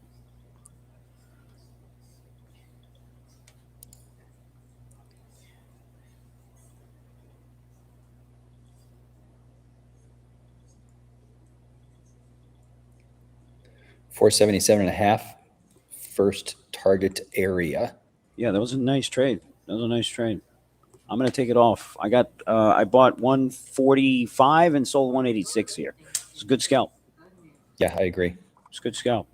$477.5, first target area. Yeah, that was a nice trade. I'm gonna take it off. I bought 145 and sold 186 here. It's a good scalp. Yeah, I agree. It's a good scalp.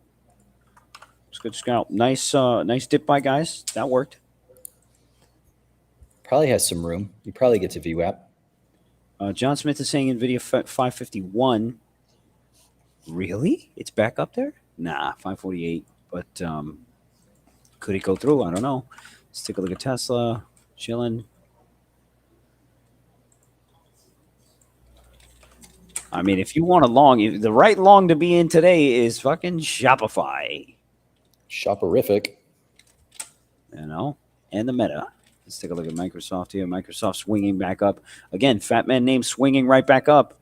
Nice dip by guys. That worked. Probably has some room. You probably get to VWAP. John Smith is saying NVIDIA 551. Really? It's back up there? Nah, 548. But could it go through? I don't know. Let's take a look at Tesla. Chilling. I mean, if you want a long, the right long to be in today is fucking Shopify. Shoperific. And the Meta. Let's take a look at Microsoft here. Microsoft swinging back up. Again, fat man name swinging right back up.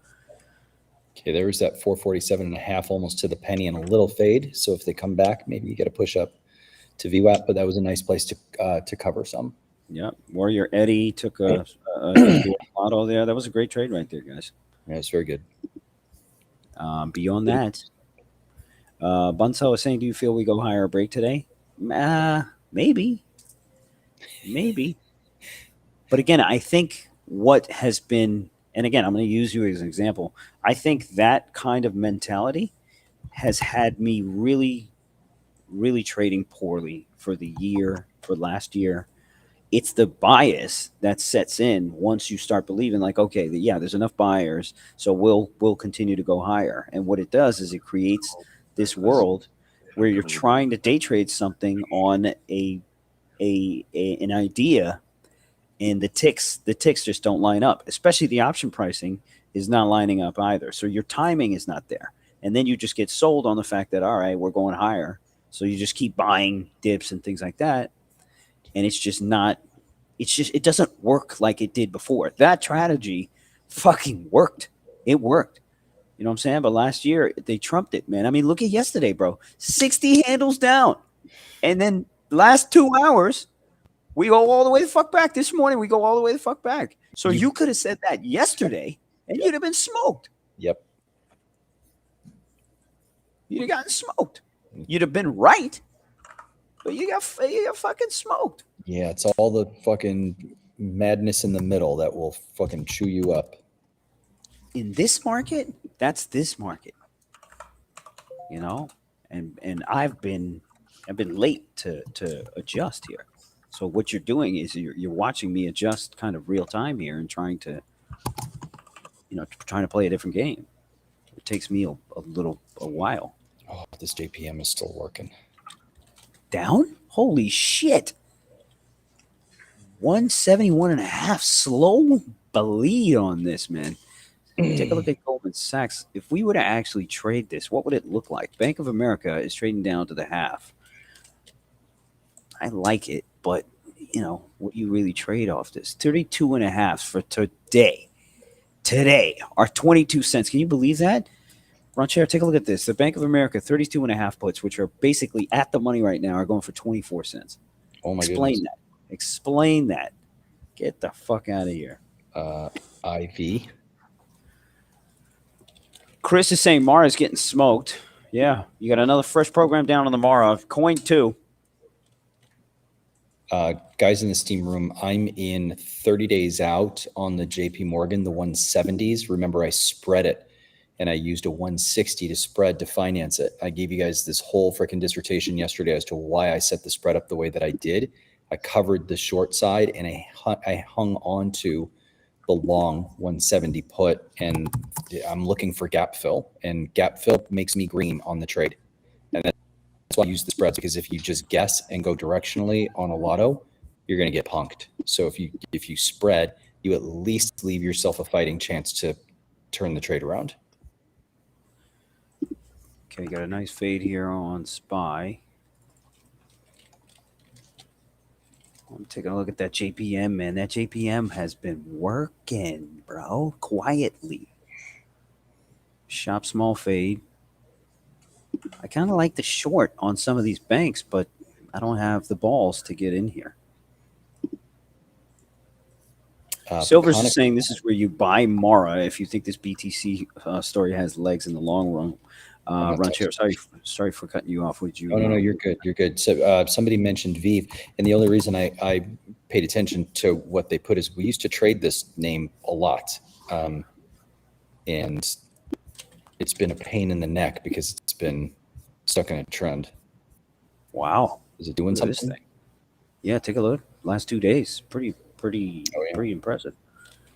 Okay, there's that 447.5, almost to the penny, and a little fade. So if they come back, maybe you get a push up to VWAP, but that was a nice place to cover some. Yep. Warrior Eddie took a short lotto there. That was a great trade right there, guys. Yeah, it's very good. Beyond that, Bunso is saying, do you feel we go higher break today? Maybe. But again, I think what has been, and again, I'm going to use you as an example. I think that kind of mentality has had me really, really trading poorly for the year, for last year. It's the bias that sets in once you start believing, like, okay, yeah, there's enough buyers, so we'll continue to go higher. And what it does is it creates this world where you're trying to day trade something on an idea, and the ticks just don't line up. Especially the option pricing is not lining up either. So your timing is not there, and then you just get sold on the fact that, all right, we're going higher. So you just keep buying dips and things like that, and it's just not. It doesn't work like it did before. That strategy fucking worked. It worked. You know what I'm saying? But last year they trumped it, man. I mean, look at yesterday, bro. 60 handles down, and then last 2 hours. We go all the way the fuck back. This morning, we go all the way the fuck back. So you could have said that yesterday, and you'd have been smoked. Yep. You'd have gotten smoked. You'd have been right, but you got fucking smoked. Yeah, it's all the fucking madness in the middle that will fucking chew you up. In this market, that's this market. You know, and I've been late to adjust here. So what you're doing is you're watching me adjust kind of real time here and trying to play a different game. It takes me a while. Oh, this JPM is still working. Down? Holy shit. 171.5. Slow bleed on this, man. Take a look at Goldman Sachs. If we were to actually trade this, what would it look like? Bank of America is trading down to the half. I like it, but what do you really trade off this? 32.5 for today. Today are 22 cents. Can you believe that? Ron Chair, take a look at this. The Bank of America 32.5 puts, which are basically at the money right now, are going for 24 cents. Oh my Explain goodness. that. Explain that. Get the fuck out of here. IV. Chris is saying Mara's getting smoked. Yeah, you got another fresh program down on the Mara. Coin 2. Guys in the steam room, I'm in 30 days out on the JP Morgan, the 170s. Remember, I spread it and I used a 160 to spread to finance it. I gave you guys this whole freaking dissertation yesterday as to why I set the spread up the way that I did. I covered the short side and I hung on to the long 170 put, and I'm looking for gap fill, and gap fill makes me green on the trade. And that's why I use the spreads, because if you just guess and go directionally on a lotto, you're going to get punked. So if you spread, you at least leave yourself a fighting chance to turn the trade around. Okay, got a nice fade here on SPY. I'm taking a look at that JPM, man. That JPM has been working, bro, quietly. Shop small fade. I kind of like the short on some of these banks, but I don't have the balls to get in here. Silver's is saying this is where you buy Mara if you think this BTC story has legs in the long run. Ron Chair, sorry for cutting you off. Would you? No, you're good. You're good. So somebody mentioned Vive, and the only reason I paid attention to what they put is we used to trade this name a lot, and it's been a pain in the neck because it's been stuck in a trend. Wow, is it doing something? Yeah, take a look. Last 2 days, pretty impressive.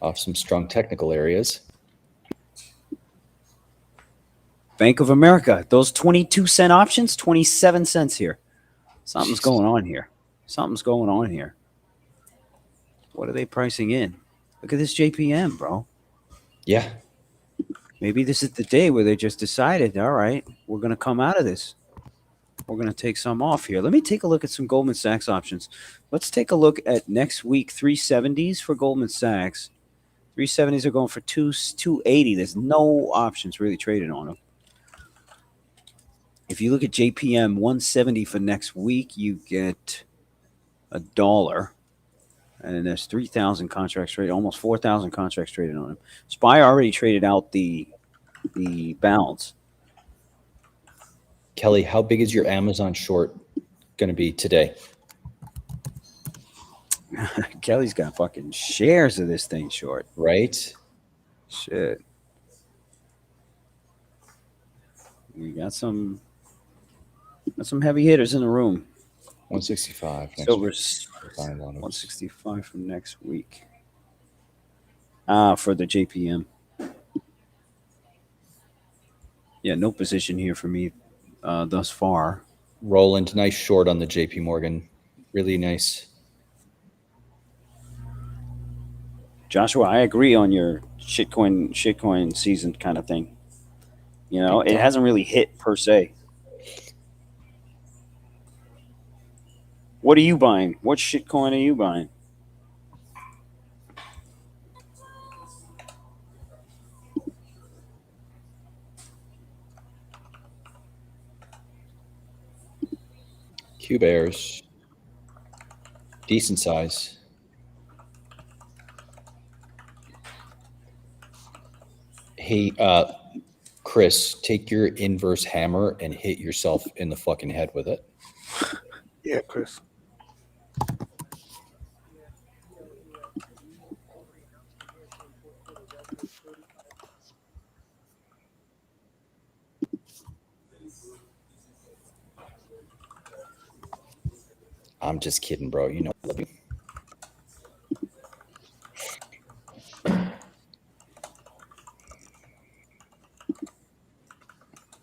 Off some strong technical areas. Bank of America, those 22-cent options, 27 cents here. Something's going on here. What are they pricing in? Look at this JPM, bro. Yeah. Maybe this is the day where they just decided, all right, we're going to come out of this. We're going to take some off here. Let me take a look at some Goldman Sachs options. Let's take a look at next week, 370s for Goldman Sachs. 370s are going for 280. There's no options really traded on them. If you look at JPM 170 for next week, you get $1. And then there's 3,000 contracts traded, almost 4,000 contracts traded on them. SPY already traded out the bounds. Kelly, how big is your Amazon short going to be today? Kelly's got fucking shares of this thing short. Right? Shit. We got some heavy hitters in the room. 165. Next Silver's week. 165 from next week. For the JPM. Yeah, no position here for me thus far. Roland, nice short on the JP Morgan. Really nice. Joshua, I agree on your shitcoin season kind of thing. You know, it hasn't really hit per se. What are you buying? What shitcoin are you buying? Q Bears. Decent size. Hey, Chris, take your inverse hammer and hit yourself in the fucking head with it. Yeah, Chris. I'm just kidding, bro. You know I love you.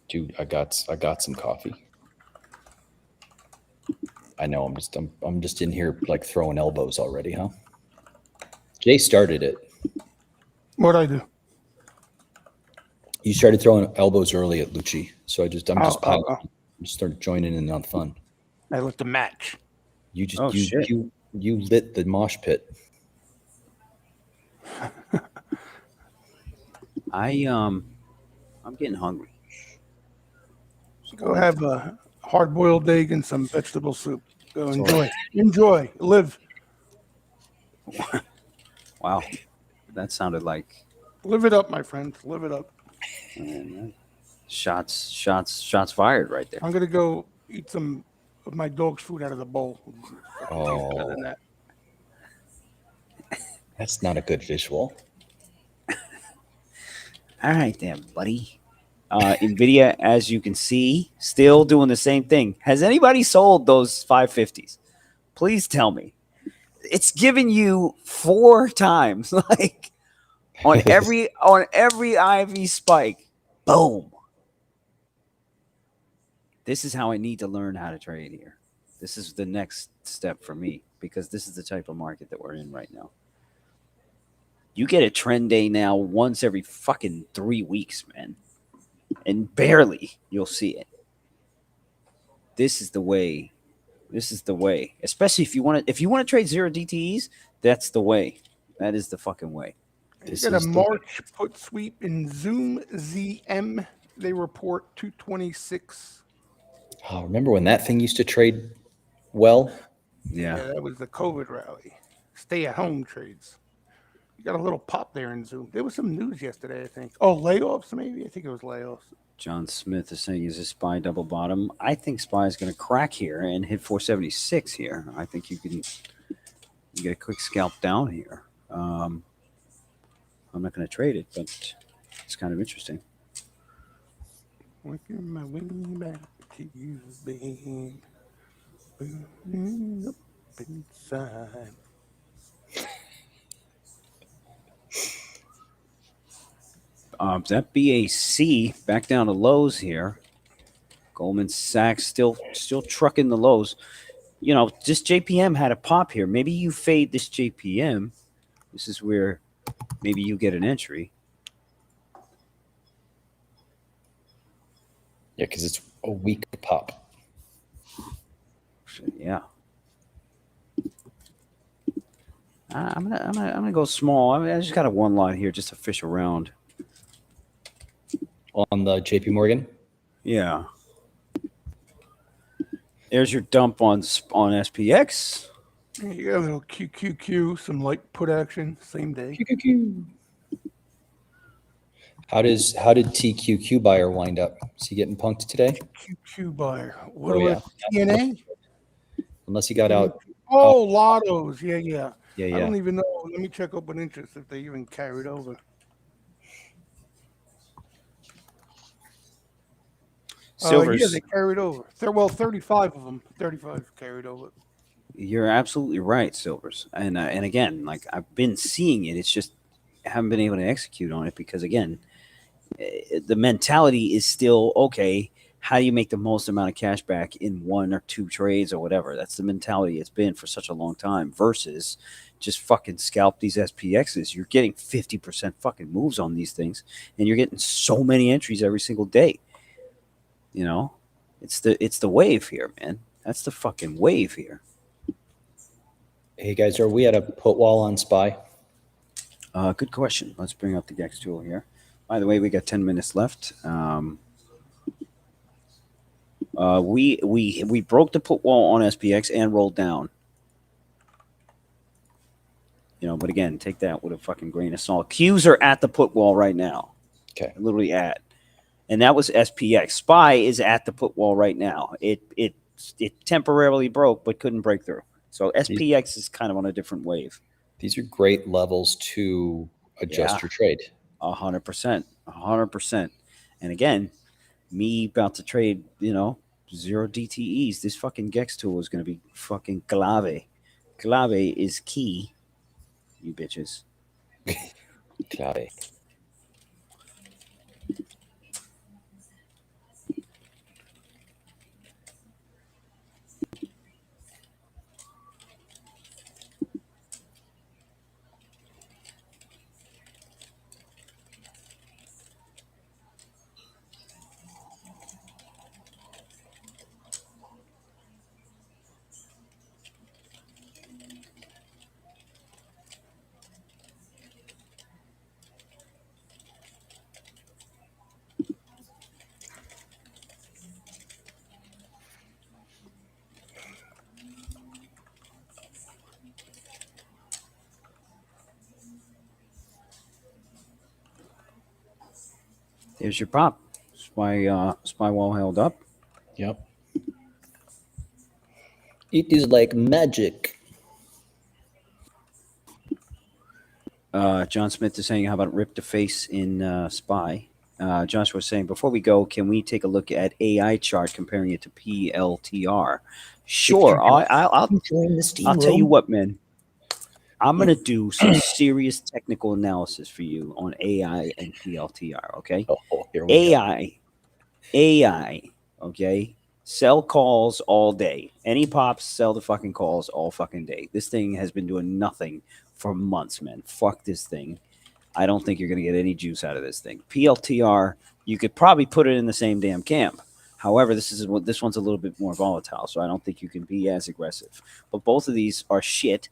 Dude, I got some coffee. I know I'm just in here like throwing elbows already, huh? Jay started it. What'd I do? You started throwing elbows early at Lucci, so I'm just piling. oh. Just started joining in on the fun. I lit the match. You just you lit the mosh pit. I'm getting hungry. Go have a hard-boiled egg and some vegetable soup. Go enjoy, live. Wow, that sounded like Live it up, my friend. Live it up. shots fired right there. I'm gonna go eat some of my dog's food out of the bowl. Oh. Better than that. That's not a good visual. All right, then, buddy. Nvidia, as you can see, still doing the same thing. Has anybody sold those 550s? Please tell me. It's giving you 4 times, like on every IV spike. Boom. This is how I need to learn how to trade here. This is the next step for me because this is the type of market that we're in right now. You get a trend day now once every fucking 3 weeks, man. And barely you'll see it. This is the way. This is the way. Especially if you want to trade 0 DTEs, that's the way. That is the fucking way. You got a March put sweep in Zoom ZM. They report 226. Oh, remember when that thing used to trade well? Yeah. That was the COVID rally. Stay at home trades. You got a little pop there in Zoom. There was some news yesterday, I think. Oh, layoffs maybe? I think it was layoffs. John Smith is saying, is this SPY double bottom? I think SPY is going to crack here and hit 476 here. I think you get a quick scalp down here. I'm not going to trade it, but it's kind of interesting. Working my way back to you, babe. Burning up inside. That BAC back down to lows here. Goldman Sachs still trucking the lows. You know, this JPM had a pop here. Maybe you fade this JPM. This is where maybe you get an entry. Yeah, because it's a weak pop. Yeah. I'm gonna go small. I just got a one lot here just to fish around. On the JP Morgan. Yeah. There's your dump on SPX. Yeah, a little QQQ, some light put action, same day. How did TQQ buyer wind up? Is he getting punked today? QQ buyer. What Oh, was TNA? Unless he got out. Oh, lottos. Yeah, yeah. Yeah, I don't yeah. even know. Let me check open interest if they even carried over. Yeah, Silvers. they carried over. Well, 35 of them. 35 carried over. You're absolutely right, Silvers. And again, like I've been seeing it. It's just I haven't been able to execute on it because again, the mentality is still okay. How do you make the most amount of cash back in one or two trades or whatever? That's the mentality it's been for such a long time. Versus just fucking scalp these SPXs. You're getting 50% fucking moves on these things, and you're getting so many entries every single day. You know, it's the wave here, man. That's the fucking wave here. Hey guys, are we at a put wall on SPY? Good question. Let's bring up the GEX tool here. By the way, we got 10 minutes left. We broke the put wall on SPX and rolled down. You know, but again, take that with a fucking grain of salt. Qs are at the put wall right now. Okay. Literally at. And that was SPX. SPY is at the put wall right now. It temporarily broke but couldn't break through. So SPX is kind of on a different wave. These are great levels to adjust your trade. 100%. 100%. And again, me about to trade, zero DTEs. This fucking GEX tool is going to be fucking clave. Clave is key, you bitches. Clave. Here's your pop. Spy wall held up. Yep. It is like magic. John Smith is saying, how about rip the face in SPY? Joshua was saying, before we go, can we take a look at AI chart comparing it to PLTR? Sure. I'll tell you what, man. I'm going to do some serious technical analysis for you on AI and PLTR, okay? Oh, here we go. AI, okay? Sell calls all day. Any pops, sell the fucking calls all fucking day. This thing has been doing nothing for months, man. Fuck this thing. I don't think you're going to get any juice out of this thing. PLTR, you could probably put it in the same damn camp. However, this one's a little bit more volatile, so I don't think you can be as aggressive. But both of these are shit.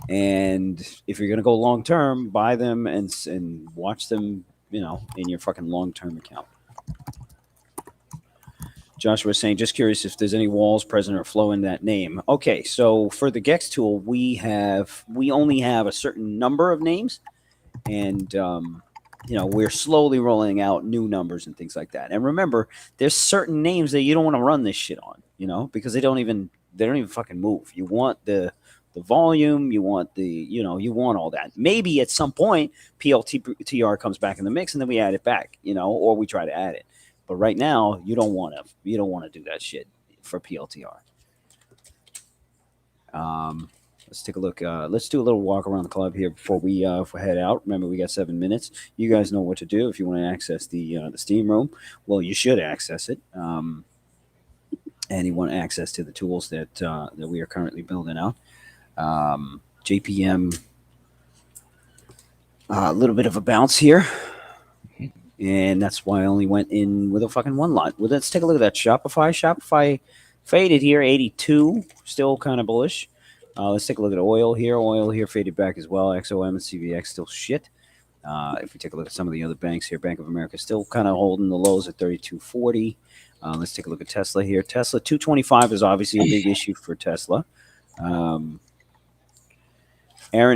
And if you're going to go long term, buy them and watch them, in your fucking long term account. Joshua was saying, just curious if there's any walls present or flow in that name. Okay, so for the GEX tool, we only have a certain number of names, and we're slowly rolling out new numbers and things like that. And remember, there's certain names that you don't want to run this shit on, because they don't even fucking move. You want the volume, you want you want all that. Maybe at some point PLTR comes back in the mix and then we add it back, or we try to add it. But right now, you don't want to do that shit for PLTR. Let's take a look. Let's do a little walk around the club here before we head out. Remember, we got 7 minutes. You guys know what to do if you want to access the Steam Room. Well, you should access it. And you want access to the tools that we are currently building out. JPM, a little bit of a bounce here. And that's why I only went in with a fucking one lot. Well, let's take a look at that Shopify. Shopify faded here, 82, still kind of bullish. Let's take a look at oil here. Oil here faded back as well. XOM and CVX still shit. If we take a look at some of the other banks here, Bank of America still kind of holding the lows at 32.40. Let's take a look at Tesla here. Tesla 225 is obviously a big issue for Tesla. Aaron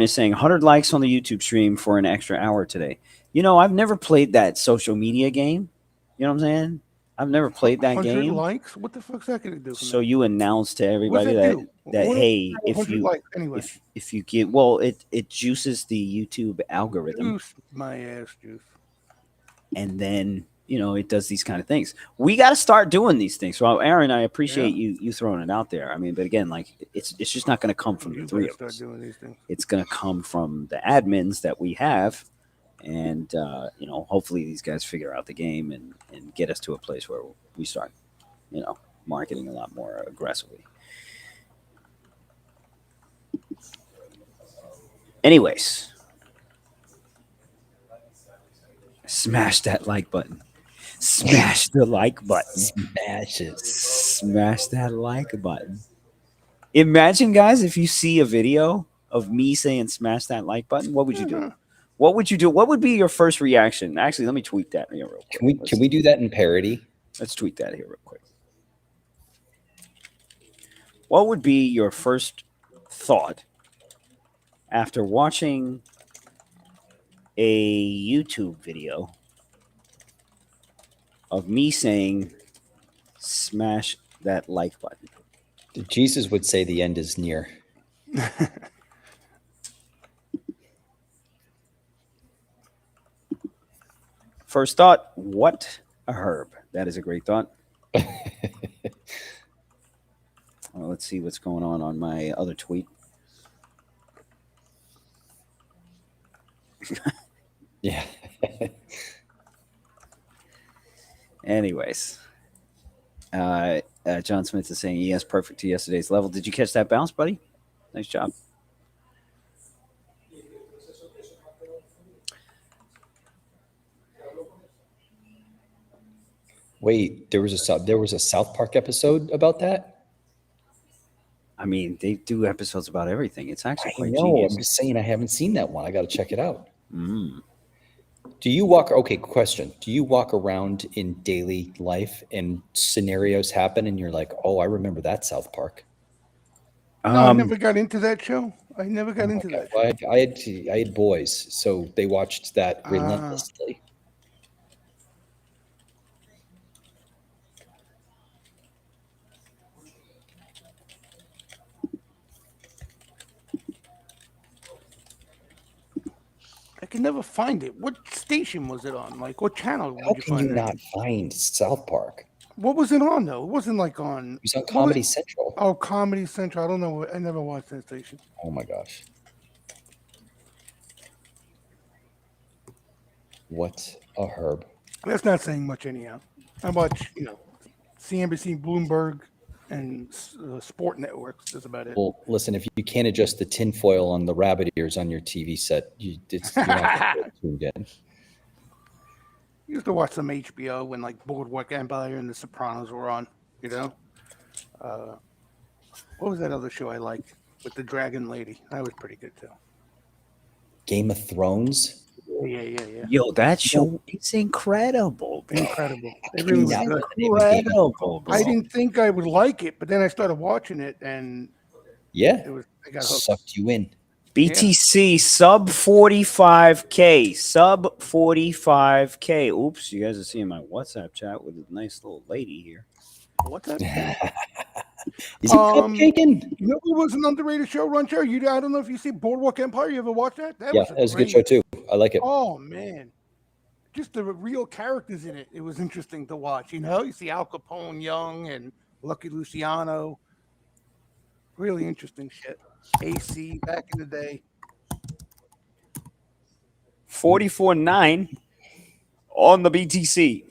is saying 100 likes on the YouTube stream for an extra hour today. I've never played that social media game. You know what I'm saying? I've never played that 100 game. likes? What the fuck's that going to do? So you announce to everybody do? that What hey, if 100 you likes anyway? if you get it juices the YouTube algorithm, Juice my ass juice. and then it does these kind of things. We got to start doing these things. So Aaron, I appreciate you throwing it out there. I mean, but again, like it's just not going to come from the three of us. Doing these things. It's going to come from the admins that we have, and hopefully these guys figure out the game and get us to a place where we start marketing a lot more aggressively. Anyways, smash that like button. Smash the like button. Smash it. Smash that like button. Imagine, guys, if you see a video of me saying smash that like button, what would you do? What would you do? What would be your first reaction? Actually, let me tweet that here real quick. Can we do that in parody? Let's tweet that here real quick. What would be your first thought after watching a YouTube video of me saying smash that like button? Jesus would say the end is near. First thought, what a herb. That is a great thought. Well, let's see what's going on my other tweet. Yeah. Anyways, John Smith is saying yes, perfect to yesterday's level. Did you catch that bounce, buddy? Nice job. Wait, there was a South Park episode about that? I mean, they do episodes about everything. It's actually I quite know. genius. I'm just saying I haven't seen that one. I got to check it out. Mm. Do you walk? Okay, question. Do you walk around in daily life and scenarios happen and you're like, oh, I remember that South Park? No, I never got into that show. I never got into that. Well, I had boys, so they watched that relentlessly. I can never find it. What station was it on? Like, what channel? How can you not find South Park? What was it on though? It wasn't like on. It was on Comedy Central. Oh, Comedy Central. I don't know. I never watched that station. Oh my gosh. What a herb. That's not saying much anyhow. I watch, CNBC, Bloomberg, and Sport Networks. That's about it. Well, listen, if you can't adjust the tinfoil on the rabbit ears on your TV set, you're not tuned in. Used to watch some HBO when like Boardwalk Empire and The Sopranos were on. What was that other show I liked with the Dragon Lady? That was pretty good too. Game of Thrones. Yeah. Yo, that show is incredible. Bro. Incredible. It really was good. Incredible, bro. I didn't think I would like it, but then I started watching it, and Yeah, I got hooked. sucked you in. BTC sub 45K. Sub 45K. Oops, you guys are seeing my WhatsApp chat with a nice little lady here. What's that? Is he cupcaking? You know what was an underrated show, Run Show? I don't know if you see Boardwalk Empire. You ever watch that? Yeah, that was a good show too. I like it. Oh man, just the real characters in it. It was interesting to watch. You see Al Capone young and Lucky Luciano. Really interesting shit. AC back in the day. 44.9 on the BTC.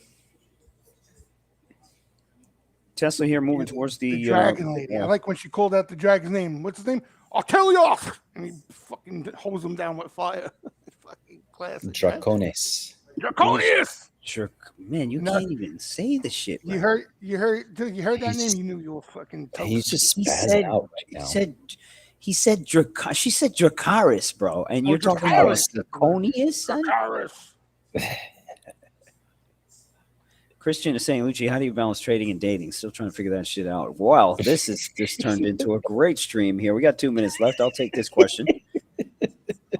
Tesla here moving towards the Dragon Lady. I like when she called out the dragon's name. What's his name? I'll kill you off. And he fucking hose him down with fire. Fucking classic. Draconis. Draconius. Sure, man, you can't even say the shit. You heard that name. You knew you were fucking. He's just spazzing out right now. He said she said Dracaris, bro, and you're talking about Dracarys. Zirconius, son? Dracarys. Christian is saying, Lucci, how do you balance trading and dating? Still trying to figure that shit out. Well, this turned into a great stream here. We got 2 minutes left. I'll take this question.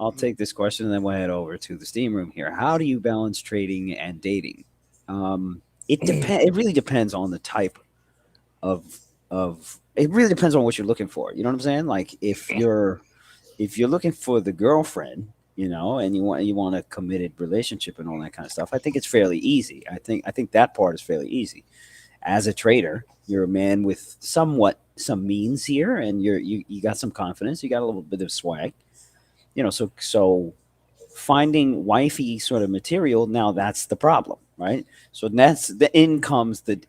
And then we'll head over to the steam room here. How do you balance trading and dating? It really depends on the type of it really depends on what you're looking for. You know what I'm saying? Like if you're looking for the girlfriend, and you want a committed relationship and all that kind of stuff, I think it's fairly easy. I think that part is fairly easy. As a trader, you're a man with some means here, and you got some confidence, you got a little bit of swag, so finding wifey sort of material, now that's the problem, right? So that's in comes the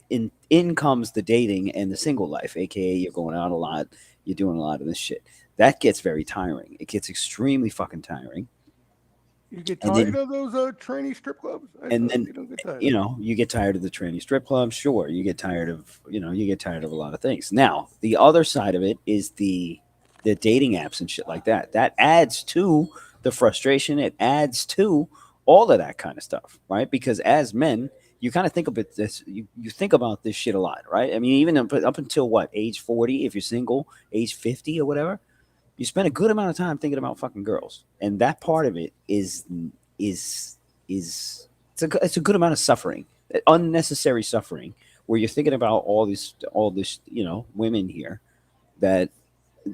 dating and the single life, aka you're going out a lot, you're doing a lot of this shit. That gets very tiring. It gets extremely fucking tiring. You get tired of those tranny strip clubs? And then you don't get tired. You get tired of the tranny strip clubs. Sure, you get tired of a lot of things. Now, the other side of it is the dating apps and shit like that. That adds to the frustration. It adds to all of that kind of stuff, right? Because as men, you kind of think about this. You think about this shit a lot, right? I mean, even up until what, age 40, if you're single, age 50 or whatever, you spend a good amount of time thinking about fucking girls, and that part of it is it's a good amount of suffering, unnecessary suffering, where you're thinking about all this women here that,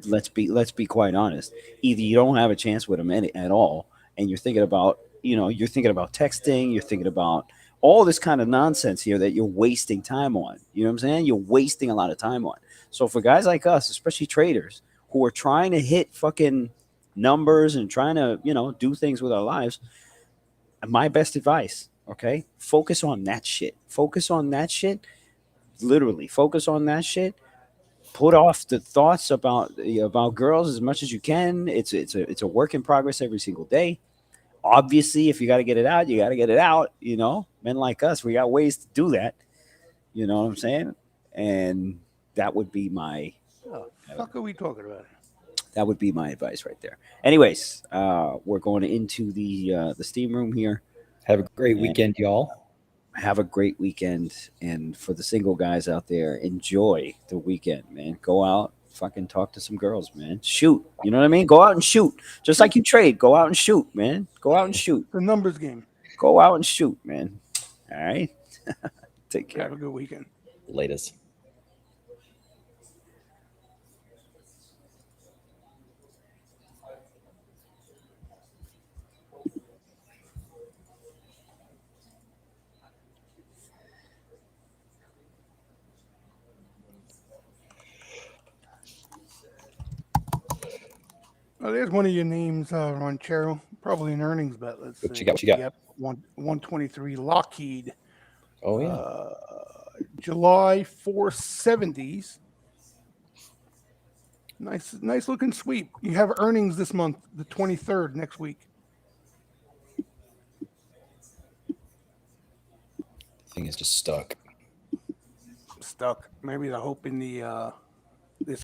let's be quite honest, either you don't have a chance with them at all, and you're thinking about texting, you're thinking about all this kind of nonsense here that you're wasting time on. You know what I'm saying? You're wasting a lot of time on. So for guys like us, especially traders, who are trying to hit fucking numbers and trying to, do things with our lives, my best advice, okay? Focus on that shit. Focus on that shit. Literally, focus on that shit. Put off the thoughts about girls as much as you can. It's a work in progress every single day. Obviously, if you got to get it out, you got to get it out. Men like us, we got ways to do that. You know what I'm saying? And that would be my Fuck are we talking about? That would be my advice right there. Anyways, we're going into the steam room here. Have a great weekend, y'all. Have a great weekend, and for the single guys out there, enjoy the weekend, man. Go out, fucking talk to some girls, man. Shoot, you know what I mean? Go out and shoot, just like you trade. Go out and shoot, man. Go out and shoot. The numbers game. Go out and shoot, man. All right. Take care. Have a good weekend. Latest. Oh, there's one of your names, Ronchero. Probably an earnings bet. Let's see. What you got? Yep, 123 Lockheed. Oh yeah. July 470s. Nice looking sweep. You have earnings this month, the 23rd next week. Thing is just stuck. Maybe they're hoping the